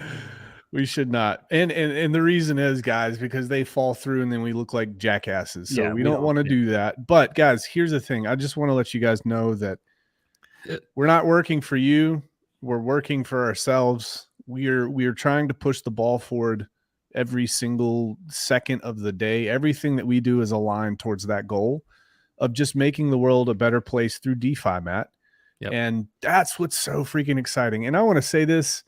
We should not. And the reason is, guys, because they fall through and then we look like jackasses. So Yeah, we don't want to do that. But guys, here's the thing. I just want to let you guys know that we're not working for you. We're working for ourselves. We are trying to push the ball forward every single second of the day. Everything that we do is aligned towards that goal of just making the world a better place through DeFi, Matt. Yep. And that's what's so freaking exciting. And I want to say this,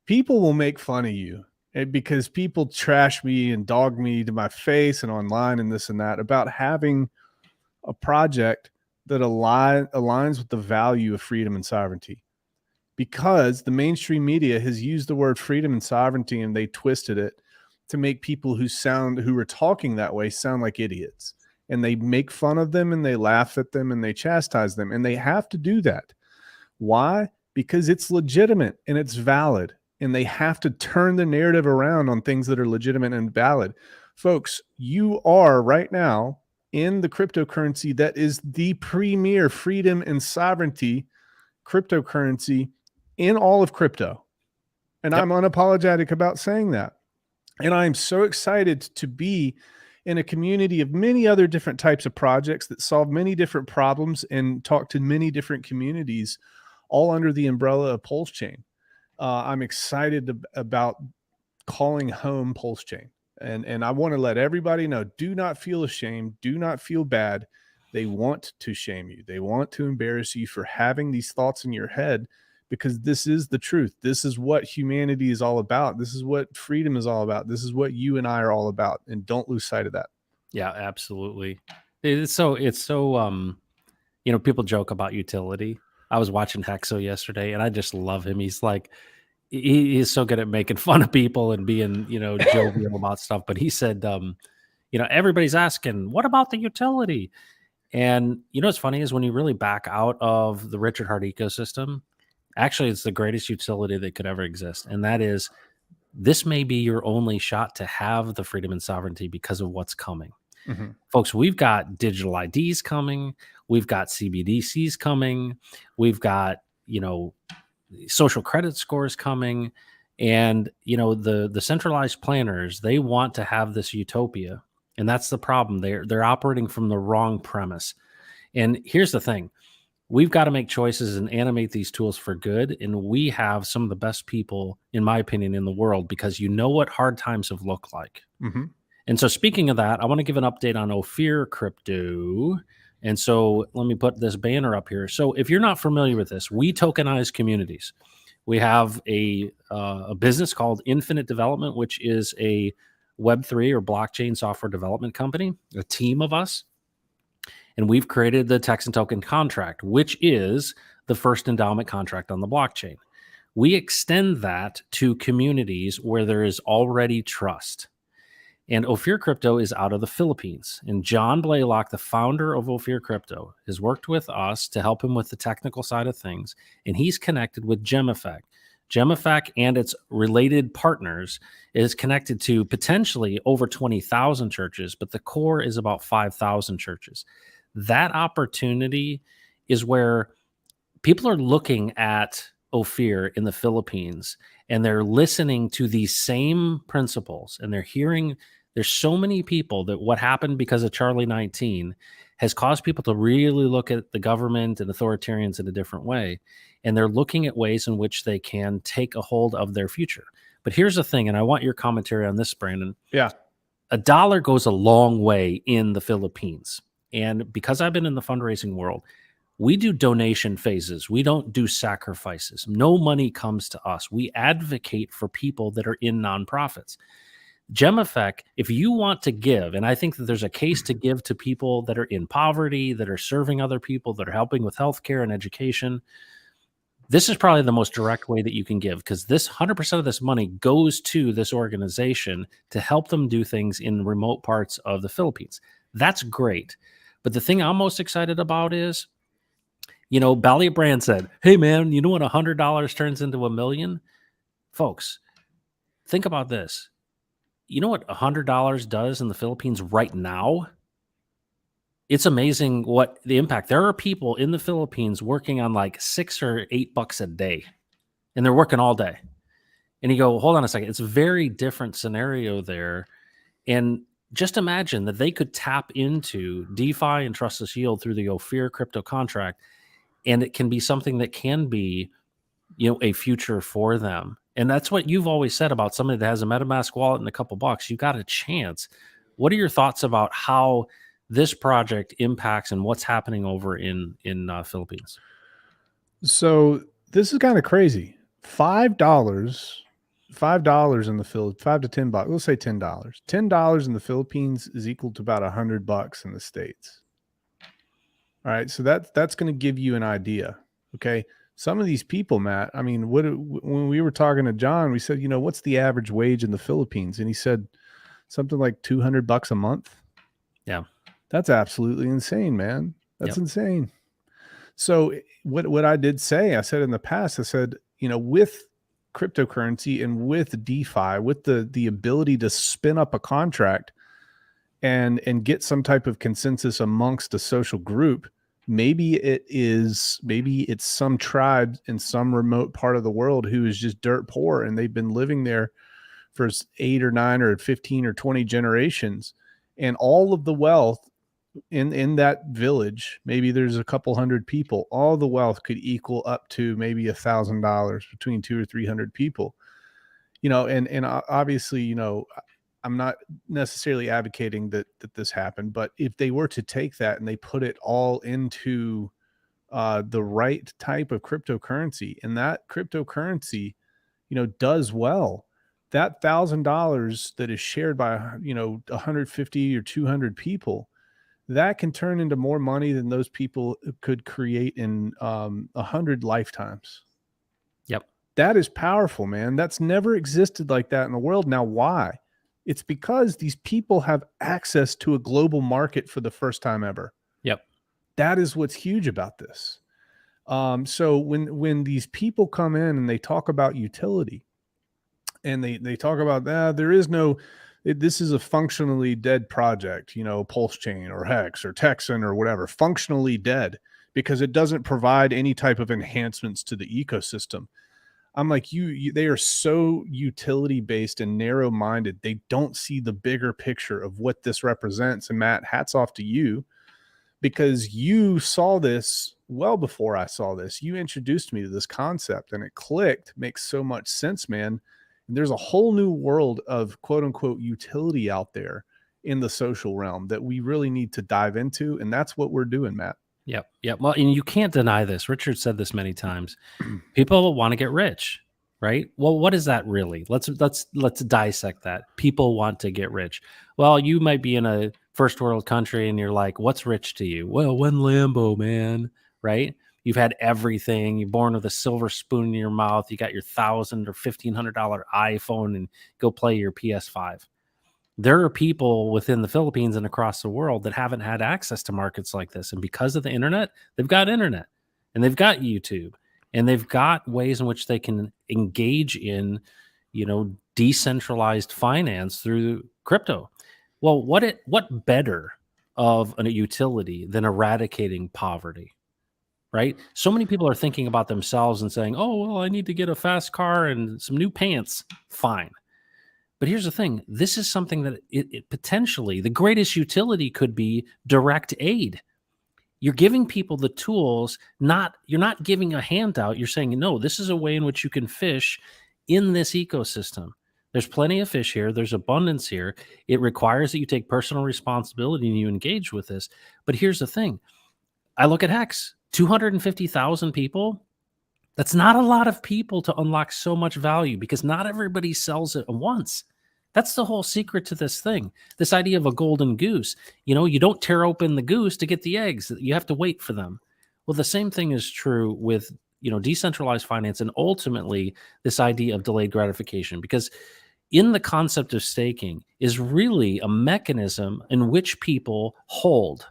people will make fun of you because people trash me and dog me to my face and online and this and that about having a project that aligns with the value of freedom and sovereignty. Because the mainstream media has used the word freedom and sovereignty and they twisted it to make people who are talking that way sound like idiots. And they make fun of them and they laugh at them and they chastise them. And they have to do that. Why? Because it's legitimate and it's valid. And they have to turn the narrative around on things that are legitimate and valid. Folks, you are right now in the cryptocurrency that is the premier freedom and sovereignty cryptocurrency in all of crypto. And I'm unapologetic about saying that. And I'm so excited to be in a community of many other different types of projects that solve many different problems and talk to many different communities, all under the umbrella of PulseChain. I'm excited about calling home PulseChain. And I want to let everybody know, do not feel ashamed. Do not feel bad. They want to shame you. They want to embarrass you for having these thoughts in your head, because this is the truth. This is what humanity is all about. This is what freedom is all about. This is what you and I are all about. And don't lose sight of that. Yeah, absolutely. It's so, people joke about utility. I was watching Hexo yesterday and I just love him. He's like, he's so good at making fun of people and being, jovial about stuff. But he said, everybody's asking, what about the utility? And what's funny is when you really back out of the Richard Hart ecosystem, actually, it's the greatest utility that could ever exist. And that is, this may be your only shot to have the freedom and sovereignty because of what's coming. Mm-hmm. Folks, we've got digital IDs coming. We've got CBDCs coming. We've got, social credit scores coming. And, the centralized planners, they want to have this utopia. And that's the problem. They're operating from the wrong premise. And here's the thing. We've got to make choices and animate these tools for good. And we have some of the best people, in my opinion, in the world, because you know what hard times have looked like. Mm-hmm. And so speaking of that, I want to give an update on Ophir crypto. And so let me put this banner up here. So if you're not familiar with this, we tokenize communities. We have a business called Infinite Development, which is a Web3 or blockchain software development company, a team of us. And we've created the Texan token contract, which is the first endowment contract on the blockchain. We extend that to communities where there is already trust. And Ophir Crypto is out of the Philippines. And John Blaylock, the founder of Ophir Crypto, has worked with us to help him with the technical side of things. And he's connected with GemEffect. GemEffect and its related partners is connected to potentially over 20,000 churches, but the core is about 5,000 churches. That opportunity is where people are looking at Ophir in the Philippines and they're listening to these same principles and they're hearing there's so many people that what happened because of Charlie 19 has caused people to really look at the government and authoritarians in a different way. And they're looking at ways in which they can take a hold of their future. But here's the thing, and I want your commentary on this, Brandon. Yeah. A dollar goes a long way in the Philippines. And because I've been in the fundraising world, we do donation phases. We don't do sacrifices. No money comes to us. We advocate for people that are in nonprofits. GemEffect, if you want to give, and I think that there's a case to give to people that are in poverty, that are serving other people, that are helping with healthcare and education, this is probably the most direct way that you can give, because this 100% of this money goes to this organization to help them do things in remote parts of the Philippines. That's great. But the thing I'm most excited about is, Balliet Brand said, hey, man, you know what $100 turns into $1 million? Folks, think about this. You know what $100 does in the Philippines right now? It's amazing what the impact. There are people in the Philippines working on like $6 or $8 a day, and they're working all day. And you go, hold on a second. It's a very different scenario there. And just imagine that they could tap into DeFi and Trustless Yield through the Ophir crypto contract, and it can be something that can be, a future for them. And that's what you've always said about somebody that has a MetaMask wallet and a couple bucks. You got a chance. What are your thoughts about how this project impacts and what's happening over in Philippines? So this is kind of crazy. $5 in the Philippines, $5 to $10. Let's say $10. $10 in the Philippines is equal to about $100 in the States. All right, so that's going to give you an idea. Okay, some of these people, Matt. I mean, when we were talking to John, we said, what's the average wage in the Philippines? And he said something like $200 a month. Yeah, that's absolutely insane, man. That's Yep. insane. So what I did say, I said in the past, I said, with cryptocurrency and with DeFi, with the ability to spin up a contract and get some type of consensus amongst a social group, maybe it's some tribe in some remote part of the world who is just dirt poor and they've been living there for 8 or 9 or 15 or 20 generations, and all of the wealth in that village, maybe there's a couple hundred people, all the wealth could equal up to maybe $1,000 between 200 or 300 people, and obviously, I'm not necessarily advocating that this happened, but if they were to take that and they put it all into the right type of cryptocurrency, and that cryptocurrency, does well, that $1,000 that is shared by 150 or 200 people, that can turn into more money than those people could create in 100 lifetimes. Yep. That is powerful, man. That's never existed like that in the world. Now, why? It's because these people have access to a global market for the first time ever. Yep. That is what's huge about this. So when these people come in and they talk about utility, and they talk about this is a functionally dead project, PulseChain or Hex or Texan or whatever, functionally dead because it doesn't provide any type of enhancements to the ecosystem. I'm like, they are so utility based and narrow minded. They don't see the bigger picture of what this represents. And Matt, hats off to you, because you saw this well before I saw this. You introduced me to this concept and it clicked. Makes so much sense, man. And there's a whole new world of quote unquote utility out there in the social realm that we really need to dive into. And that's what we're doing, Matt. Yep. Well, and you can't deny this. Richard said this many times. People want to get rich, right? Well, what is that really? Let's dissect that. People want to get rich. Well, you might be in a first world country and you're like, what's rich to you? Well, one Lambo, man, right? You've had everything. You're born with a silver spoon in your mouth. You got your $1,000 or $1,500 iPhone and go play your PS5. There are people within the Philippines and across the world that haven't had access to markets like this. And because of the internet, they've got internet and they've got YouTube and they've got ways in which they can engage in, decentralized finance through crypto. Well, what better of a utility than eradicating poverty? Right? So many people are thinking about themselves and saying, "Oh, well, I need to get a fast car and some new pants." Fine. But here's the thing. This is something that it potentially, the greatest utility could be direct aid. You're giving people the tools, you're not giving a handout. You're saying, no, this is a way in which you can fish in this ecosystem. There's plenty of fish here. There's abundance here. It requires that you take personal responsibility and you engage with this. But here's the thing. I look at Hex, 250,000 people. That's not a lot of people to unlock so much value because not everybody sells it at once. That's the whole secret to this thing. This idea of a golden goose. You don't tear open the goose to get the eggs. You have to wait for them. Well, the same thing is true with, decentralized finance and ultimately this idea of delayed gratification, because in the concept of staking is really a mechanism in which people hold.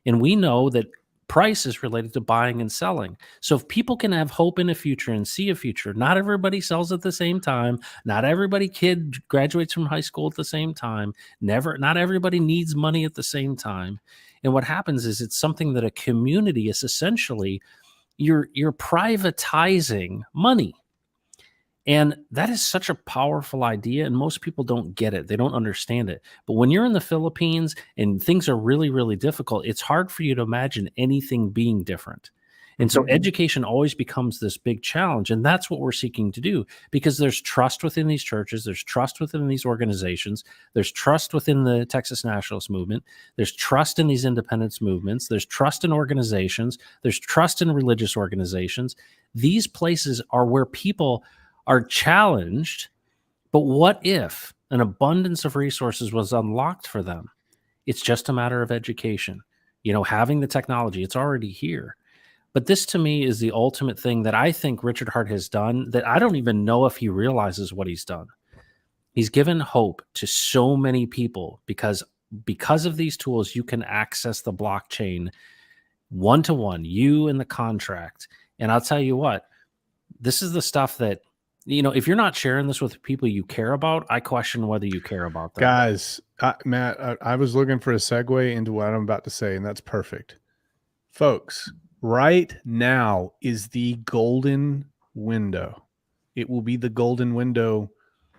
And we know that price is related to buying and selling. So if people can have hope in a future and see a future, not everybody sells at the same time. Not everybody kid graduates from high school at the same time. Not everybody needs money at the same time. And what happens is it's something that a community is essentially, you're privatizing money. And that is such a powerful idea, and most people don't get it. They don't understand it. But when you're in the Philippines and things are really, really difficult, it's hard for you to imagine anything being different. And so education always becomes this big challenge, and that's what we're seeking to do, because there's trust within these churches, there's trust within these organizations, there's trust within the Texas Nationalist Movement, there's trust in these independence movements, there's trust in organizations, there's trust in religious organizations. These places are where people are challenged, but what if an abundance of resources was unlocked for them? It's just a matter of education, having the technology. It's already here. But this to me is the ultimate thing that I think Richard Hart has done that I don't even know if he realizes what he's done. He's given hope to so many people because of these tools, you can access the blockchain one-to-one, you and the contract. And I'll tell you what, this is the stuff that, if you're not sharing this with people you care about, I question whether you care about them. Guys, Matt, I was looking for a segue into what I'm about to say, and that's perfect. Folks, right now is the golden window. It will be the golden window,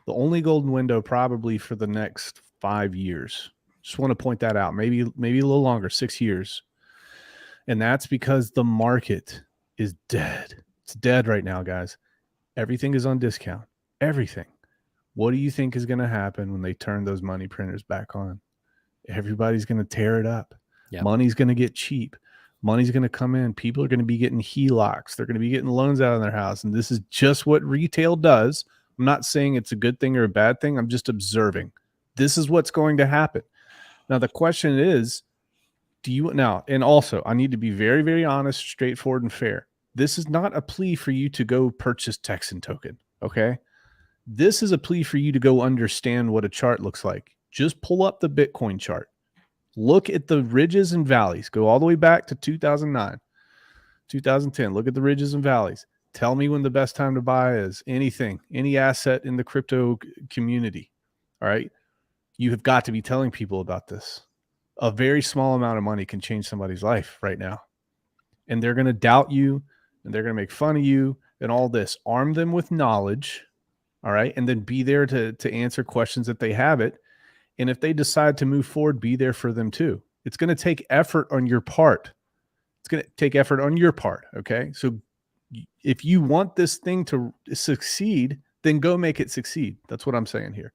the only golden window probably for the next 5 years. Just want to point that out. Maybe a little longer, 6 years. And that's because the market is dead. It's dead right now, guys. Everything is on discount. Everything. What do you think is going to happen when they turn those money printers back on? Everybody's going to tear it up. Yep. Money's going to get cheap. Money's going to come in. People are going to be getting HELOCs. They're going to be getting loans out of their house. And this is just what retail does. I'm not saying it's a good thing or a bad thing. I'm just observing. This is what's going to happen. Now, the question is, and also I need to be very, very honest, straightforward, and fair. This is not a plea for you to go purchase Texan token, okay? This is a plea for you to go understand what a chart looks like. Just pull up the Bitcoin chart. Look at the ridges and valleys. Go all the way back to 2009, 2010. Look at the ridges and valleys. Tell me when the best time to buy is. Anything, any asset in the crypto community, all right? You have got to be telling people about this. A very small amount of money can change somebody's life right now. And they're going to doubt you. And they're going to make fun of you and all this. Arm them with knowledge, all right? And then be there to answer questions that they have it. And if they decide to move forward, be there for them too. It's going to take effort on your part. It's going to take effort on your part, okay? So if you want this thing to succeed, then go make it succeed. That's what I'm saying here.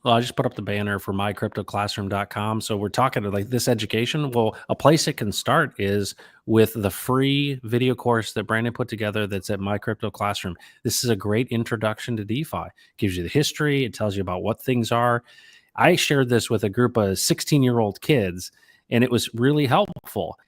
Well, I just put up the banner for mycryptoclassroom.com. So we're talking like this education. Well, a place it can start is with the free video course that Brandon put together that's at My Crypto Classroom. This is a great introduction to DeFi. It gives you the history. It tells you about what things are. I shared this with a group of 16-year-old kids, and it was really helpful.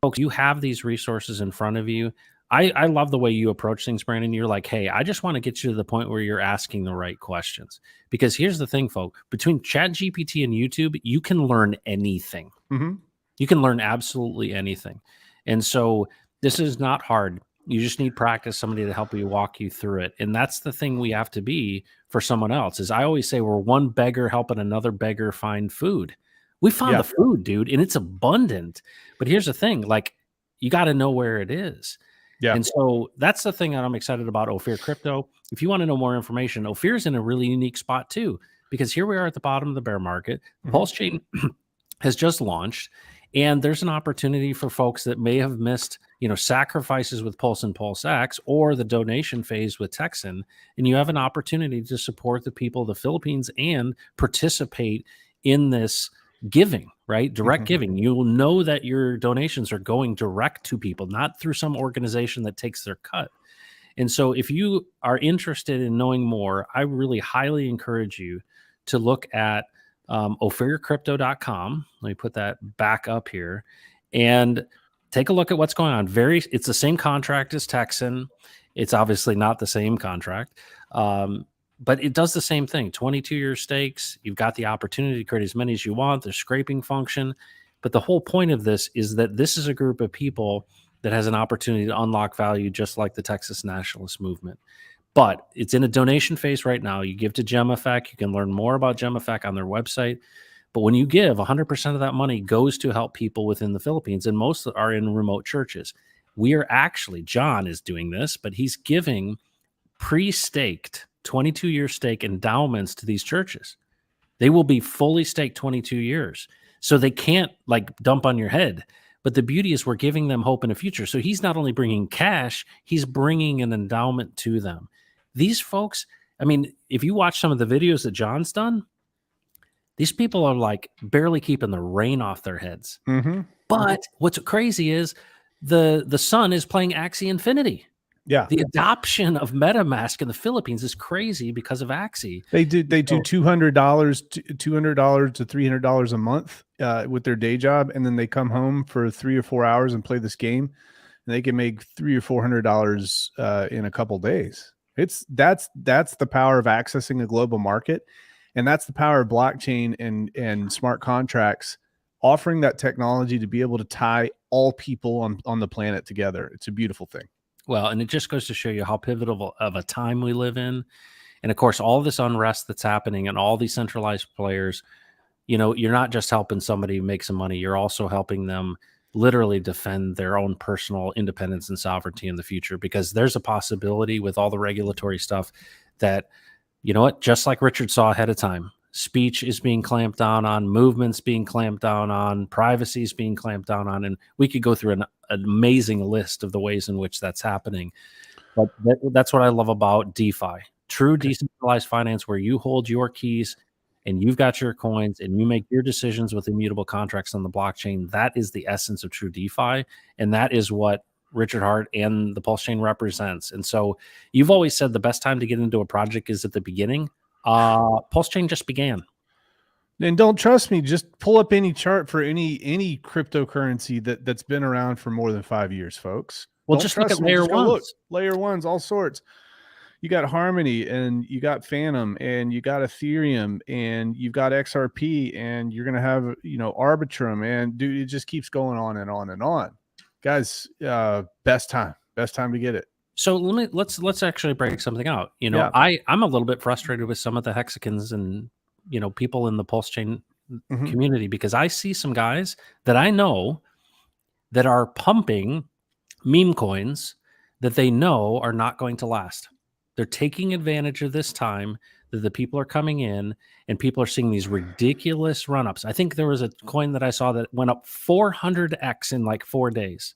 Folks, you have these resources in front of you. I love the way you approach things, Brandon. You're like, hey, I just want to get you to the point where you're asking the right questions. Because here's the thing, folks, between ChatGPT and YouTube, you can learn anything. Mm-hmm. You can learn absolutely anything. And so this is not hard. You just need practice, somebody to help you walk you through it. And that's the thing we have to be for someone else. Is I always say we're one beggar helping another beggar find food. We found the food, dude, and it's abundant. But here's the thing, like, you got to know where it is. Yeah. And so that's the thing that I'm excited about Ophir Crypto. If you want to know more information, Ophir's in a really unique spot too, because here we are at the bottom of the bear market. PulseChain has just launched, and there's an opportunity for folks that may have missed, sacrifices with Pulse and PulseX or the donation phase with Texan, and you have an opportunity to support the people of the Philippines and participate in this giving, right? Direct giving. You'll know that your donations are going direct to people, not through some organization that takes their cut. And so if you are interested in knowing more, I really highly encourage you to look at ophircrypto.com. Let me put that back up here and take a look at what's going on. It's the same contract as Texan. It's obviously not the same contract, but it does the same thing. 22-year stakes. You've got the opportunity to create as many as you want. There's scraping function. But the whole point of this is that this is a group of people that has an opportunity to unlock value, just like the Texas nationalist movement. But it's in a donation phase right now. You give to GemEffect. You can learn more about GemEffect on their website. But when you give, 100% of that money goes to help people within the Philippines, and most are in remote churches. We are actually, John is doing this, but he's giving pre-staked 22-year stake endowments to these churches. They will be fully staked 22 years. So they can't like dump on your head. But the beauty is we're giving them hope in the future. So he's not only bringing cash, he's bringing an endowment to them. These folks, I mean, if you watch some of the videos that John's done, these people are like barely keeping the rain off their heads. But what's crazy is the son is playing Axie Infinity. Yeah. The adoption of MetaMask in the Philippines is crazy because of Axie. They do $200 to $300 a month with their day job, and then they come home for 3 or 4 hours and play this game, and they can make $300 or $400 in a couple days. That's the power of accessing a global market, and that's the power of blockchain and smart contracts offering that technology to be able to tie all people on the planet together. It's a beautiful thing. Well, and it just goes to show you how pivotal of a time we live in. And of course, all this unrest that's happening and all these centralized players, you're not just helping somebody make some money. You're also helping them literally defend their own personal independence and sovereignty in the future, because there's a possibility with all the regulatory stuff that, just like Richard saw ahead of time, speech is being clamped down on, movements being clamped down on, privacy is being clamped down on. And we could go through an amazing list of the ways in which that's happening. But that's what I love about DeFi, true decentralized finance, where you hold your keys and you've got your coins and you make your decisions with immutable contracts on the blockchain. That is the essence of true DeFi. And that is what Richard Hart and the PulseChain represents. And so you've always said the best time to get into a project is at the beginning. PulseChain just began. And don't trust me, just pull up any chart for any cryptocurrency that's been around for more than 5 years, folks. Well, Don't just look at trust me, layer just go look. ones. Layer ones, all sorts. You got Harmony, and you got Phantom, and you got Ethereum, and you've got XRP, and you're gonna have Arbitrum, and dude, it just keeps going on and on and on. Guys, best time to get it. So let's actually break something out. Yeah. I'm a little bit frustrated with some of the hexagons and people in the PulseChain community, because I see some guys that I know that are pumping meme coins that they know are not going to last. They're taking advantage of this time that the people are coming in, and people are seeing these ridiculous run-ups. I think there was a coin that I saw that went up 400x in like 4 days.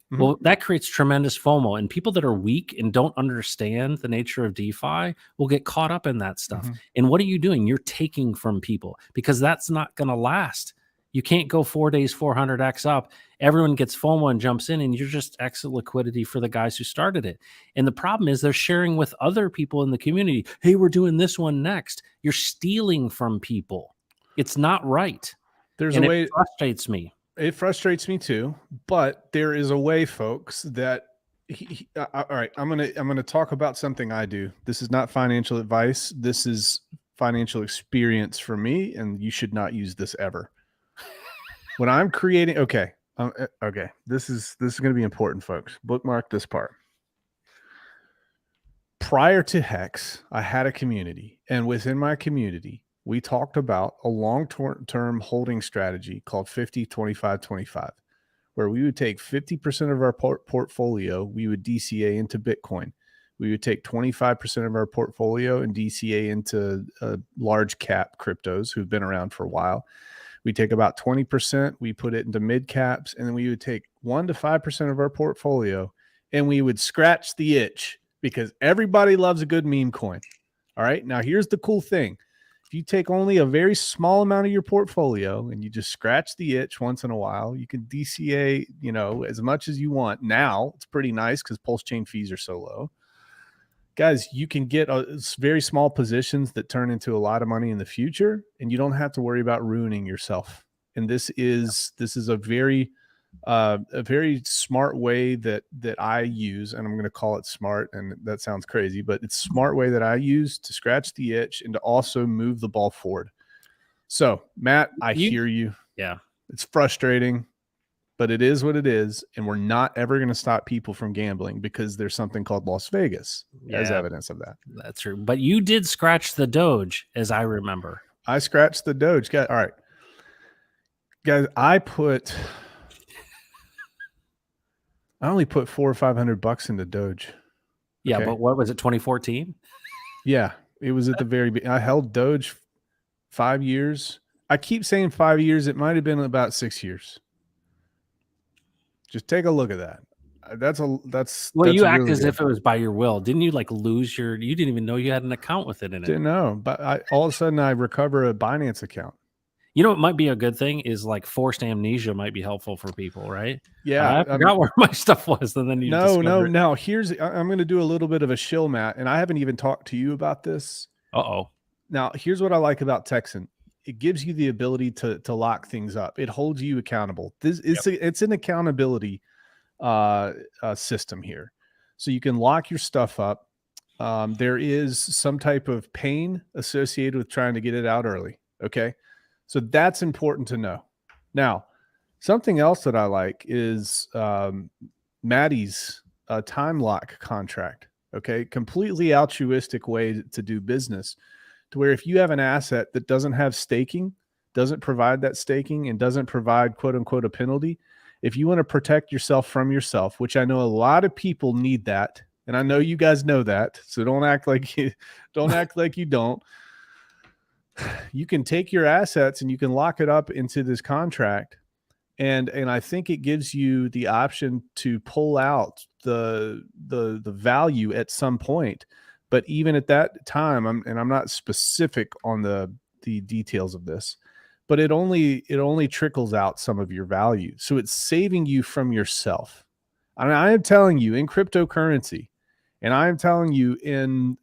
Well, that creates tremendous FOMO, and people that are weak and don't understand the nature of DeFi will get caught up in that stuff. And what are you doing? You're taking from people, because that's not going to last. You can't go 4 days, 400x up. Everyone gets FOMO and jumps in, and you're just exit liquidity for the guys who started it. And the problem is they're sharing with other people in the community. Hey, we're doing this one next. You're stealing from people. It's not right. There's a way. It frustrates me. It frustrates me too, but there is a way, folks, that All right, I'm gonna talk about something I do. This is not financial advice. This is financial experience for me, and you should not use this ever. When I'm creating, okay, this is going to be important, folks. Bookmark this part. Prior to Hex, I had a community, and within my community, we talked about a long-term holding strategy called 50-25-25, where we would take 50% of our portfolio, we would DCA into Bitcoin. We would take 25% of our portfolio and DCA into large cap cryptos who've been around for a while. We take about 20%, we put it into mid caps, and then we would take 1 to 5% of our portfolio and we would scratch the itch because everybody loves a good meme coin. All right. Now, here's the cool thing. If you take only a very small amount of your portfolio and you just scratch the itch once in a while, you can DCA, as much as you want. Now it's pretty nice because PulseChain fees are so low. Guys, you can get very small positions that turn into a lot of money in the future, and you don't have to worry about ruining yourself. And this is a very smart way that I use, and I'm going to call it smart, and that sounds crazy, but it's a smart way that I use to scratch the itch and to also move the ball forward. So, Matt, I hear you. Yeah. It's frustrating, but it is what it is, and we're not ever going to stop people from gambling because there's something called Las Vegas as evidence of that. That's true. But you did scratch the Doge, as I remember. I scratched the Doge. All right. Guys, I only put $400 or $500 into Doge. Yeah, but what was it, 2014? Yeah, it was at the very beginning. I held Doge 5 years. I keep saying 5 years. It might have been about 6 years. Just take a look at that. You act really as if it was by your will. Didn't you lose you didn't even know you had an account with it in it? Didn't know, but all of a sudden I recover a Binance account. It might be a good thing is forced amnesia might be helpful for people, right? Yeah. I forgot where my stuff was. And then No. I'm going to do a little bit of a shill, Matt, and I haven't even talked to you about this. Uh-oh. Now, here's what I like about Texan. It gives you the ability to lock things up. It holds you accountable. It's an accountability system here. So you can lock your stuff up. There is some type of pain associated with trying to get it out early. Okay. So that's important to know. Now, something else that I like is Maddie's time lock contract. Okay. Completely altruistic way to do business, to where if you have an asset that doesn't have staking, doesn't provide that staking, and doesn't provide quote unquote a penalty, if you want to protect yourself from yourself, which I know a lot of people need that, and I know you guys know that, so don't act like you don't. You can take your assets and you can lock it up into this contract, and I think it gives you the option to pull out the value at some point. But even at that time, I'm not specific on the details of this, but it only trickles out some of your value. So it's saving you from yourself. And I am telling you in cryptocurrency, and I am telling you in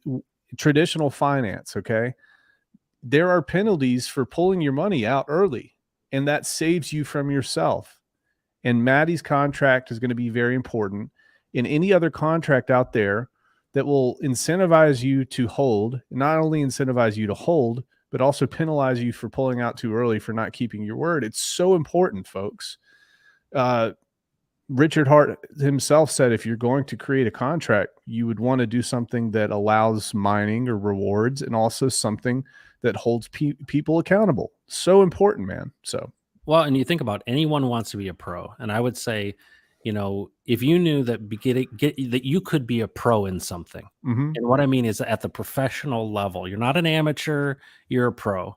traditional finance, okay, there are penalties for pulling your money out early, and that saves you from yourself. And Maddie's contract is going to be very important. In any other contract out there that will incentivize you to hold, not only incentivize you to hold, but also penalize you for pulling out too early, for not keeping your word. It's so important, folks. Richard Hart himself said, if you're going to create a contract, you would want to do something that allows mining or rewards, and also something that holds people accountable. So important, man. So, well, and you think about anyone wants to be a pro. And I would say, if you knew that that you could be a pro in something, and what I mean is at the professional level, you're not an amateur, you're a pro.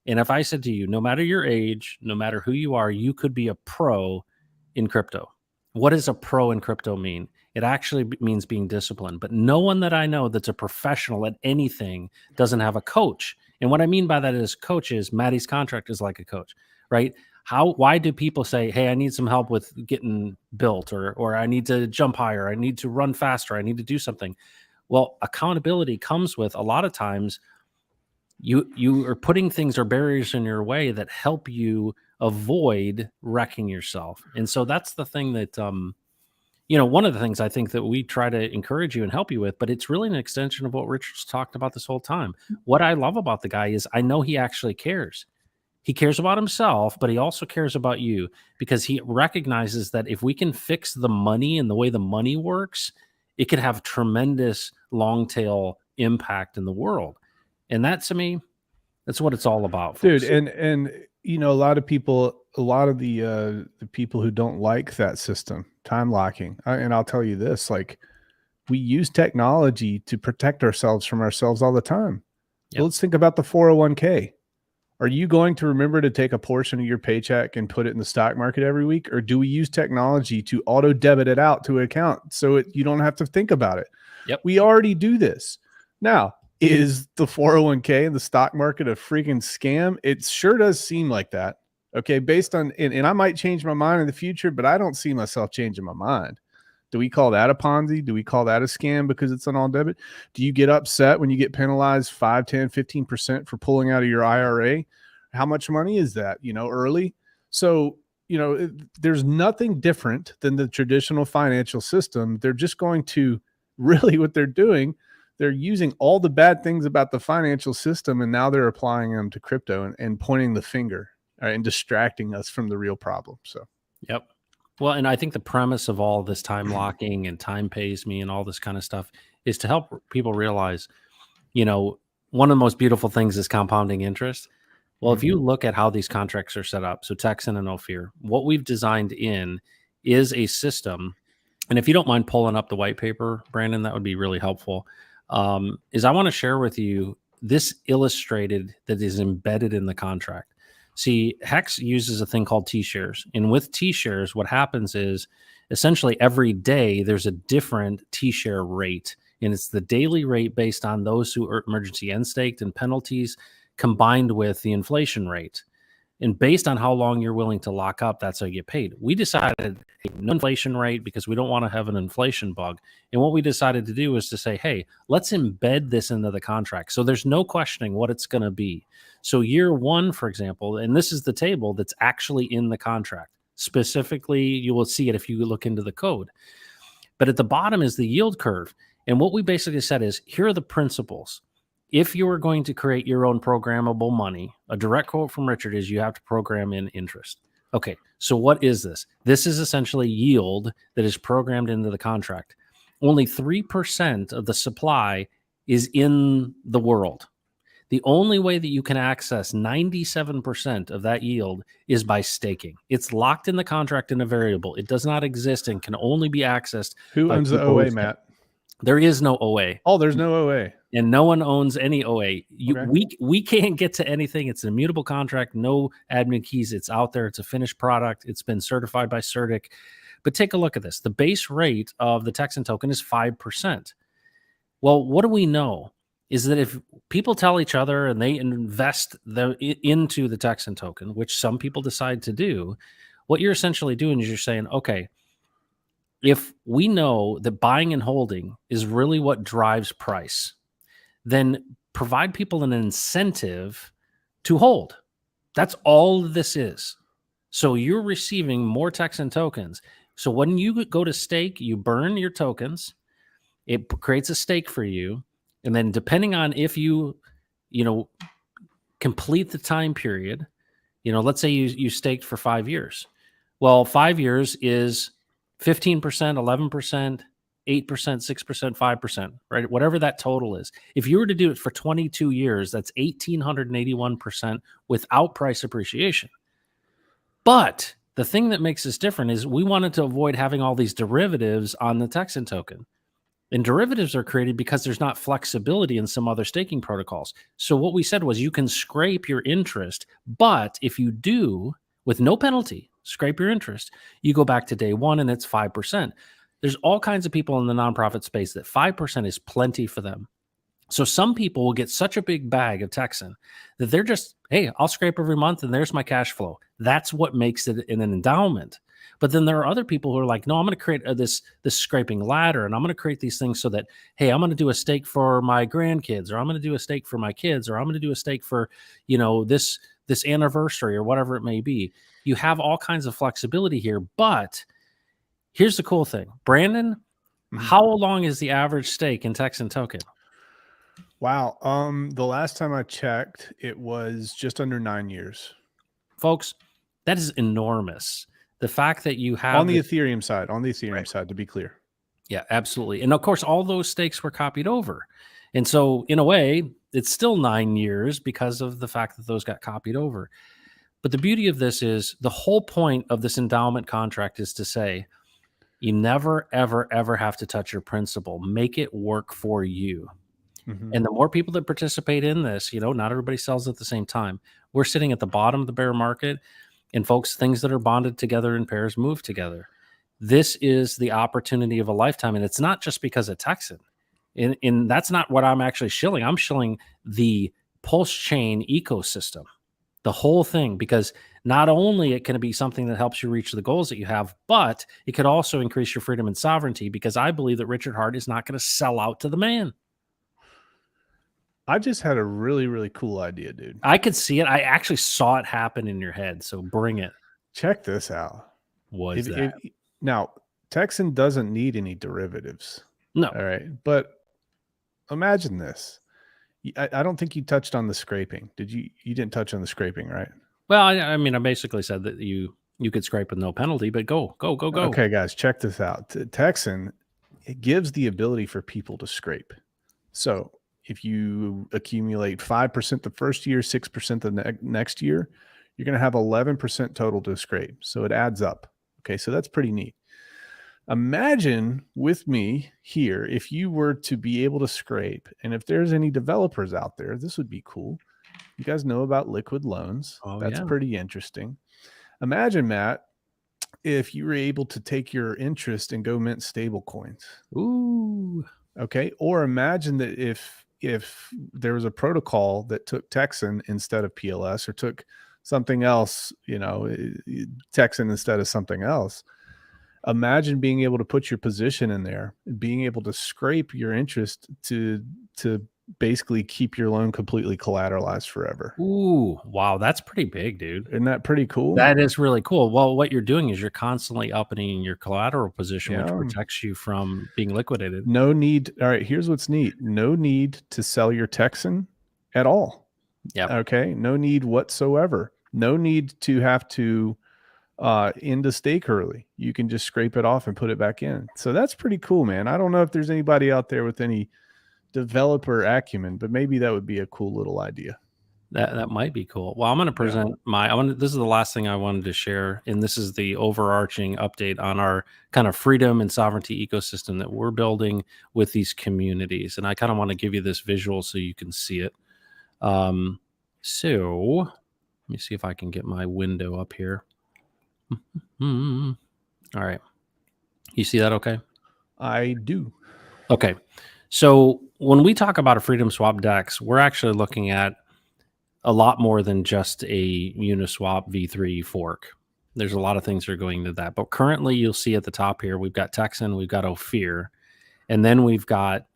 And if I said to you, no matter your age, no matter who you are, you could be a pro in crypto. What does a pro in crypto mean? It actually means being disciplined. But no one that I know that's a professional at anything doesn't have a coach. And what I mean by that is coaches. Maddie's contract is like a coach, right? Why do people say, hey, I need some help with getting built, or I need to jump higher, I need to run faster, I need to do something? Well, accountability comes with, a lot of times you are putting things or barriers in your way that help you avoid wrecking yourself. And so that's the thing that one of the things I think that we try to encourage you and help you with, but it's really an extension of what Richard's talked about this whole time. What I love about the guy is I know he actually cares. He cares about himself, but he also cares about you because he recognizes that if we can fix the money and the way the money works, it could have tremendous long tail impact in the world. And that, to me, that's what it's all about, folks. Dude. And a lot of the people who don't like that system, time locking, and I'll tell you this, like, we use technology to protect ourselves from ourselves all the time. Yep. Let's think about the 401k. Are you going to remember to take a portion of your paycheck and put it in the stock market every week? Or do we use technology to auto debit it out to an account so you don't have to think about it? Yep. We already do this. Now, is the 401k and the stock market a freaking scam? It sure does seem like that. Okay. Based on, and I might change my mind in the future, but I don't see myself changing my mind. Do we call that a Ponzi? Do we call that a scam because it's an all debit? Do you get upset when you get penalized 5, 10, 15% for pulling out of your IRA? How much money is that, early? So, there's nothing different than the traditional financial system. They're just going to really what they're doing. They're using all the bad things about the financial system, and now they're applying them to crypto and pointing the finger and distracting us from the real problem. So, yep. Well, and I think the premise of all this time locking and time pays me and all this kind of stuff is to help people realize, one of the most beautiful things is compounding interest. Well, if you look at how these contracts are set up, so Texan and Ophir, what we've designed in is a system. And if you don't mind pulling up the white paper, Brandon, that would be really helpful. Is I want to share with you this illustrated that is embedded in the contract. See, Hex uses a thing called T-shares. And with T-shares, what happens is essentially every day there's a different T-share rate. And it's the daily rate based on those who are emergency end staked and penalties combined with the inflation rate. And based on how long you're willing to lock up, that's how you get paid. We decided no inflation rate because we don't want to have an inflation bug. And what we decided to do is to say, hey, let's embed this into the contract. So there's no questioning what it's going to be. So year one, for example, and this is the table that's actually in the contract. Specifically, you will see it if you look into the code. But at the bottom is the yield curve. And what we basically said is, here are the principles. If you are going to create your own programmable money, a direct quote from Richard is you have to program in interest. Okay, so what is this? This is essentially yield that is programmed into the contract. Only 3% of the supply is in the world. The only way that you can access 97% of that yield is by staking. It's locked in the contract in a variable. It does not exist and can only be accessed. Who owns the OA, Matt? There is no OA. Oh, there's no OA. And no one owns any OA. We can't get to anything. It's an immutable contract, no admin keys. It's out there. It's a finished product. It's been certified by CertiK. But take a look at this. The base rate of the Texan token is 5%. Well, what do we know is that if people tell each other and they invest into the Texan token, which some people decide to do, what you're essentially doing is you're saying, okay, if we know that buying and holding is really what drives price, then provide people an incentive to hold. That's all this is. So you're receiving more Texan tokens. So when you go to stake, you burn your tokens. It creates a stake for you. And then depending on if you complete the time period, let's say you staked for 5 years. Well, 5 years is 15%, 11%, 8%, 6%, 5%, right? Whatever that total is. If you were to do it for 22 years, that's 1,881% without price appreciation. But the thing that makes this different is we wanted to avoid having all these derivatives on the Texan token. And derivatives are created because there's not flexibility in some other staking protocols. So what we said was you can scrape your interest, but if you do, with no penalty, scrape your interest, you go back to day one and it's 5%. There's all kinds of people in the nonprofit space that 5% is plenty for them. So some people will get such a big bag of Texan that they're just, hey, I'll scrape every month and there's my cash flow. That's what makes it an endowment. But then there are other people who are like, no, I'm going to create this scraping ladder, and I'm going to create these things so that, hey, I'm going to do a stake for my grandkids, or I'm going to do a stake for my kids, or I'm going to do a stake for, this anniversary or whatever it may be. You have all kinds of flexibility here, but Here's the cool thing, Brandon. Mhm. How long is the average stake in Texan token? Wow. The last time I checked, it was just under 9 years. Folks, that is enormous. The fact that you have On the Ethereum side, to be clear. Yeah, absolutely. And of course, all those stakes were copied over. And so, in a way, it's still 9 years because of the fact that those got copied over. But the beauty of this is the whole point of this endowment contract is to say, you never, ever, ever have to touch your principal. Make it work for you. Mhm. And the more people that participate in this, not everybody sells at the same time. We're sitting at the bottom of the bear market. And folks, things that are bonded together in pairs move together. This is the opportunity of a lifetime. And it's not just because of Texan. And that's not what I'm actually shilling. I'm shilling the PulseChain ecosystem, the whole thing, because not only it can be something that helps you reach the goals that you have, but it could also increase your freedom and sovereignty, because I believe that Richard Hart is not going to sell out to the man. I just had a really, really cool idea, dude. I could see it. I actually saw it happen in your head. So bring it. Check this out. Now, Texan doesn't need any derivatives. No. All right. But imagine this. I don't think you touched on the scraping. Did you? You didn't touch on the scraping, right? Well, I mean, I basically said that you could scrape with no penalty, but go. Okay, guys, check this out. Texan, it gives the ability for people to scrape. So if you accumulate 5% the first year, 6% the next year, you're going to have 11% total to scrape. So it adds up. Okay, so that's pretty neat. Imagine with me here, if you were to be able to scrape, and if there's any developers out there, this would be cool. You guys know about liquid loans. Oh, that's yeah. pretty interesting. Imagine, Matt, if you were able to take your interest and go mint stable coins. Ooh. Okay. Or imagine that if there was a protocol that took Texan instead of PLS, or took something else, Texan instead of something else. Imagine being able to put your position in there, being able to scrape your interest to basically keep your loan completely collateralized forever. Ooh, wow, that's pretty big, dude. Isn't that pretty cool? That is really cool. Well, what you're doing is you're constantly upping your collateral position, which Yeah. protects you from being liquidated. No need. All right, here's what's neat. No need to sell your Texan at all. Yeah. Okay. No need whatsoever. No need to have to end a stake early. You can just scrape it off and put it back in. So that's pretty cool, man. I don't know if there's anybody out there with any developer acumen, but maybe that would be a cool little idea. That might be cool. Well, I'm going to present this is the last thing I wanted to share, and this is the overarching update on our kind of freedom and sovereignty ecosystem that we're building with these communities. And I kind of want to give you this visual so you can see it. So let me see if I can get my window up here. All right. You see that okay? I do. Okay. So when we talk about a Freedom Swap DEX, we're actually looking at a lot more than just a Uniswap v3 fork. There's a lot of things that are going into that. But currently, you'll see at the top here, we've got Texan, we've got Ophir, and then we've got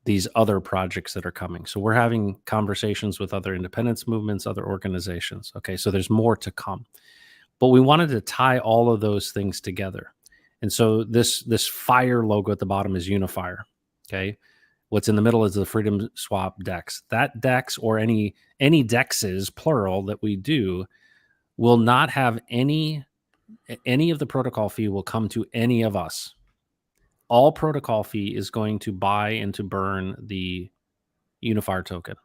these other projects that are coming. So we're having conversations with other independence movements, other organizations. Okay, so there's more to come. But we wanted to tie all of those things together. And so this fire logo at the bottom is Unifier. Okay. What's in the middle is the Freedom Swap DEX. That DEX, or any DEXs, plural, that we do, will not have any of the protocol fee will come to any of us. All protocol fee is going to buy and to burn the Unifier token.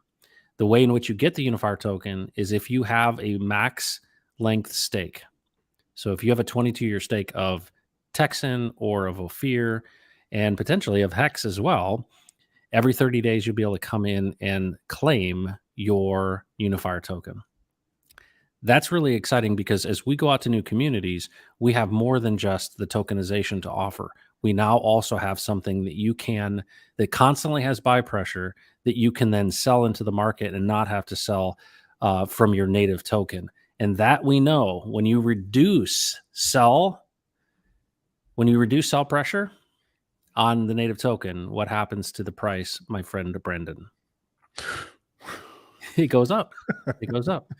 The way in which you get the Unifier token is if you have a max length stake. So if you have a 22-year stake of Texan or of Ophir and potentially of Hex as well, every 30 days you'll be able to come in and claim your Unifier token. That's really exciting because as we go out to new communities, we have more than just the tokenization to offer. We now also have something that constantly has buy pressure that you can then sell into the market and not have to sell from your native token. And that we know when you reduce sell pressure on the native token, what happens to the price, my friend Brendan? It goes up. It goes up.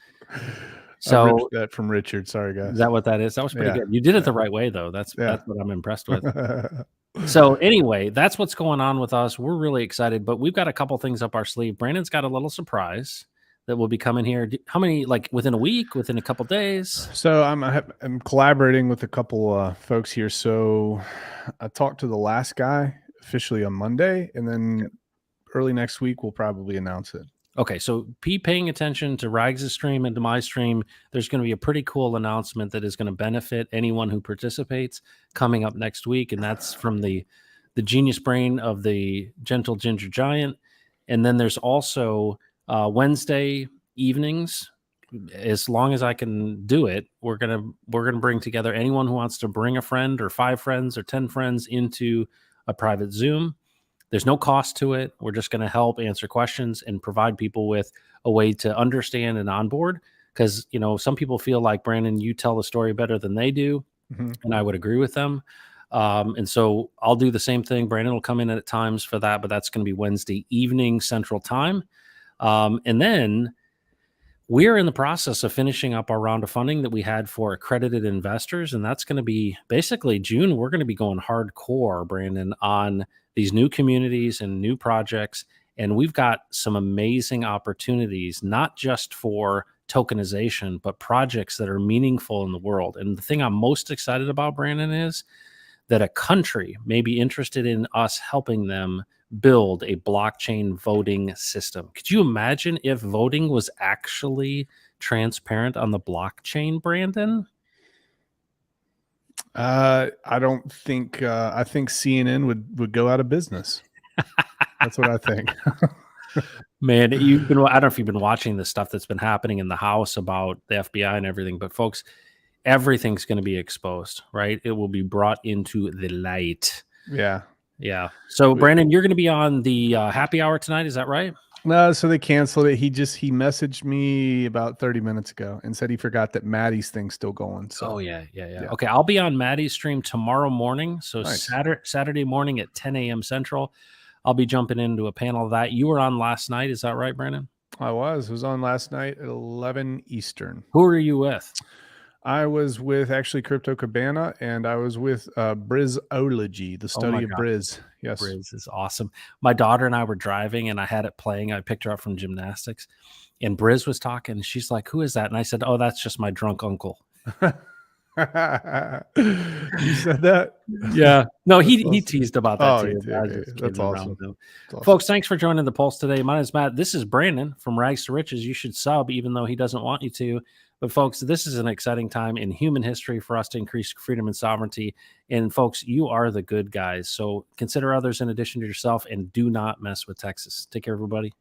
So that from Richard. Sorry, guys. is that what that is? That was pretty Yeah. good. You did it the right way, though. That's what I'm impressed with. Yeah. So anyway, that's what's going on with us. We're really excited, but we've got a couple things up our sleeve. Brandon's got a little surprise that will be coming here. How many, like within a week, within a couple days? So I'm collaborating with a couple folks here. So I talked to the last guy officially on Monday, and then early next week we'll probably announce it. Okay, so be paying attention to Rags' stream and to my stream. There's going to be a pretty cool announcement that is going to benefit anyone who participates coming up next week, and that's from the genius brain of the gentle ginger giant. And then there's also Wednesday evenings. As long as I can do it, we're gonna bring together anyone who wants to bring a friend or 5 friends or 10 friends into a private Zoom. There's no cost to it. We're just going to help answer questions and provide people with a way to understand and onboard. Because, you know, some people feel like, Brandon, you tell the story better than they do. Mm-hmm. And I would agree with them. And so I'll do the same thing. Brandon will come in at times for that, but that's going to be Wednesday evening Central Time. And then we're in the process of finishing up our round of funding that we had for accredited investors. And that's going to be basically June. We're going to be going hardcore, Brandon, on these new communities and new projects. And we've got some amazing opportunities, not just for tokenization, but projects that are meaningful in the world. And the thing I'm most excited about, Brandon, is that a country may be interested in us helping them build a blockchain voting system. Could you imagine if voting was actually transparent on the blockchain, Brandon? I don't think I think CNN would go out of business. That's what I think. Man, I don't know if you've been watching the stuff that's been happening in the House about the FBI and everything, but folks, everything's going to be exposed, right? It will be brought into the light. Yeah. Yeah. So Brandon, you're going to be on the happy hour tonight. Is that right? No, so they canceled it. He messaged me about 30 minutes ago and said he forgot that Maddie's thing's still going. So Oh yeah. Okay, I'll be on Maddie's stream tomorrow morning. So Nice. Saturday morning at 10 a.m. Central. I'll be jumping into a panel of that. You were on last night. Is that right, Brandon? I was on last night at 11 Eastern. Who are you with? I was with actually Crypto Cabana, and I was with Brizology, the study of Briz. Yes. Briz is awesome. My daughter and I were driving, and I had it playing. I picked her up from gymnastics, and Briz was talking. She's like, "Who is that?" And I said, "Oh, that's just my drunk uncle." You said that? Yeah. No, he awesome. teased about that too. That's awesome. Folks, thanks for joining the Pulse today. My name is Matt. This is Brandon from Rags2Riches. You should sub, even though he doesn't want you to. But folks, this is an exciting time in human history for us to increase freedom and sovereignty. And folks, you are the good guys. So consider others in addition to yourself, and do not mess with Texas. Take care, everybody.